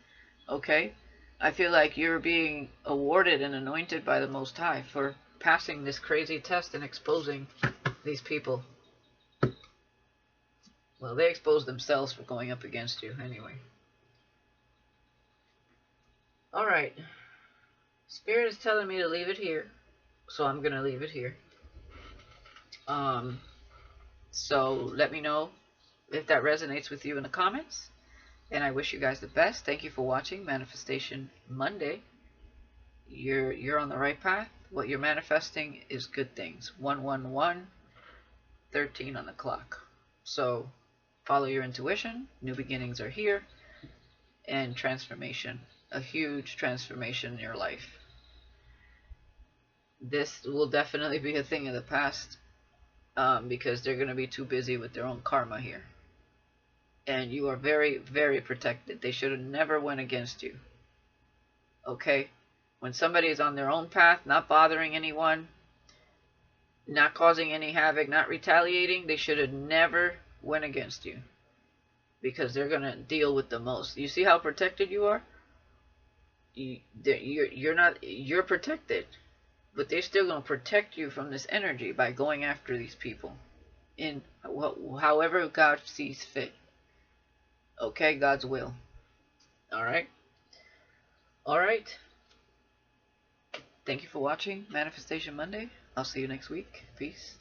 Okay. I feel like you're being awarded and anointed by the Most High for passing this crazy test and exposing these people. Well, they exposed themselves for going up against you anyway. Alright. Spirit is telling me to leave it here, so I'm going to leave it here. So let me know if that resonates with you in the comments. And I wish you guys the best. Thank you for watching Manifestation Monday. You're on the right path. What you're manifesting is good things. 111, 13 on the clock. So follow your intuition. New beginnings are here. And transformation. A huge transformation in your life. This will definitely be a thing of the past. Because they're going to be too busy with their own karma here. And you are very, very protected. They should have never went against you. Okay? When somebody is on their own path, not bothering anyone, not causing any havoc, not retaliating, they should have never went against you. Because they're going to deal with the most. You see how protected you are? You're protected. But they're still going to protect you from this energy by going after these people. In however God sees fit. Okay, God's will. Alright? Alright. Thank you for watching Manifestation Monday. I'll see you next week. Peace.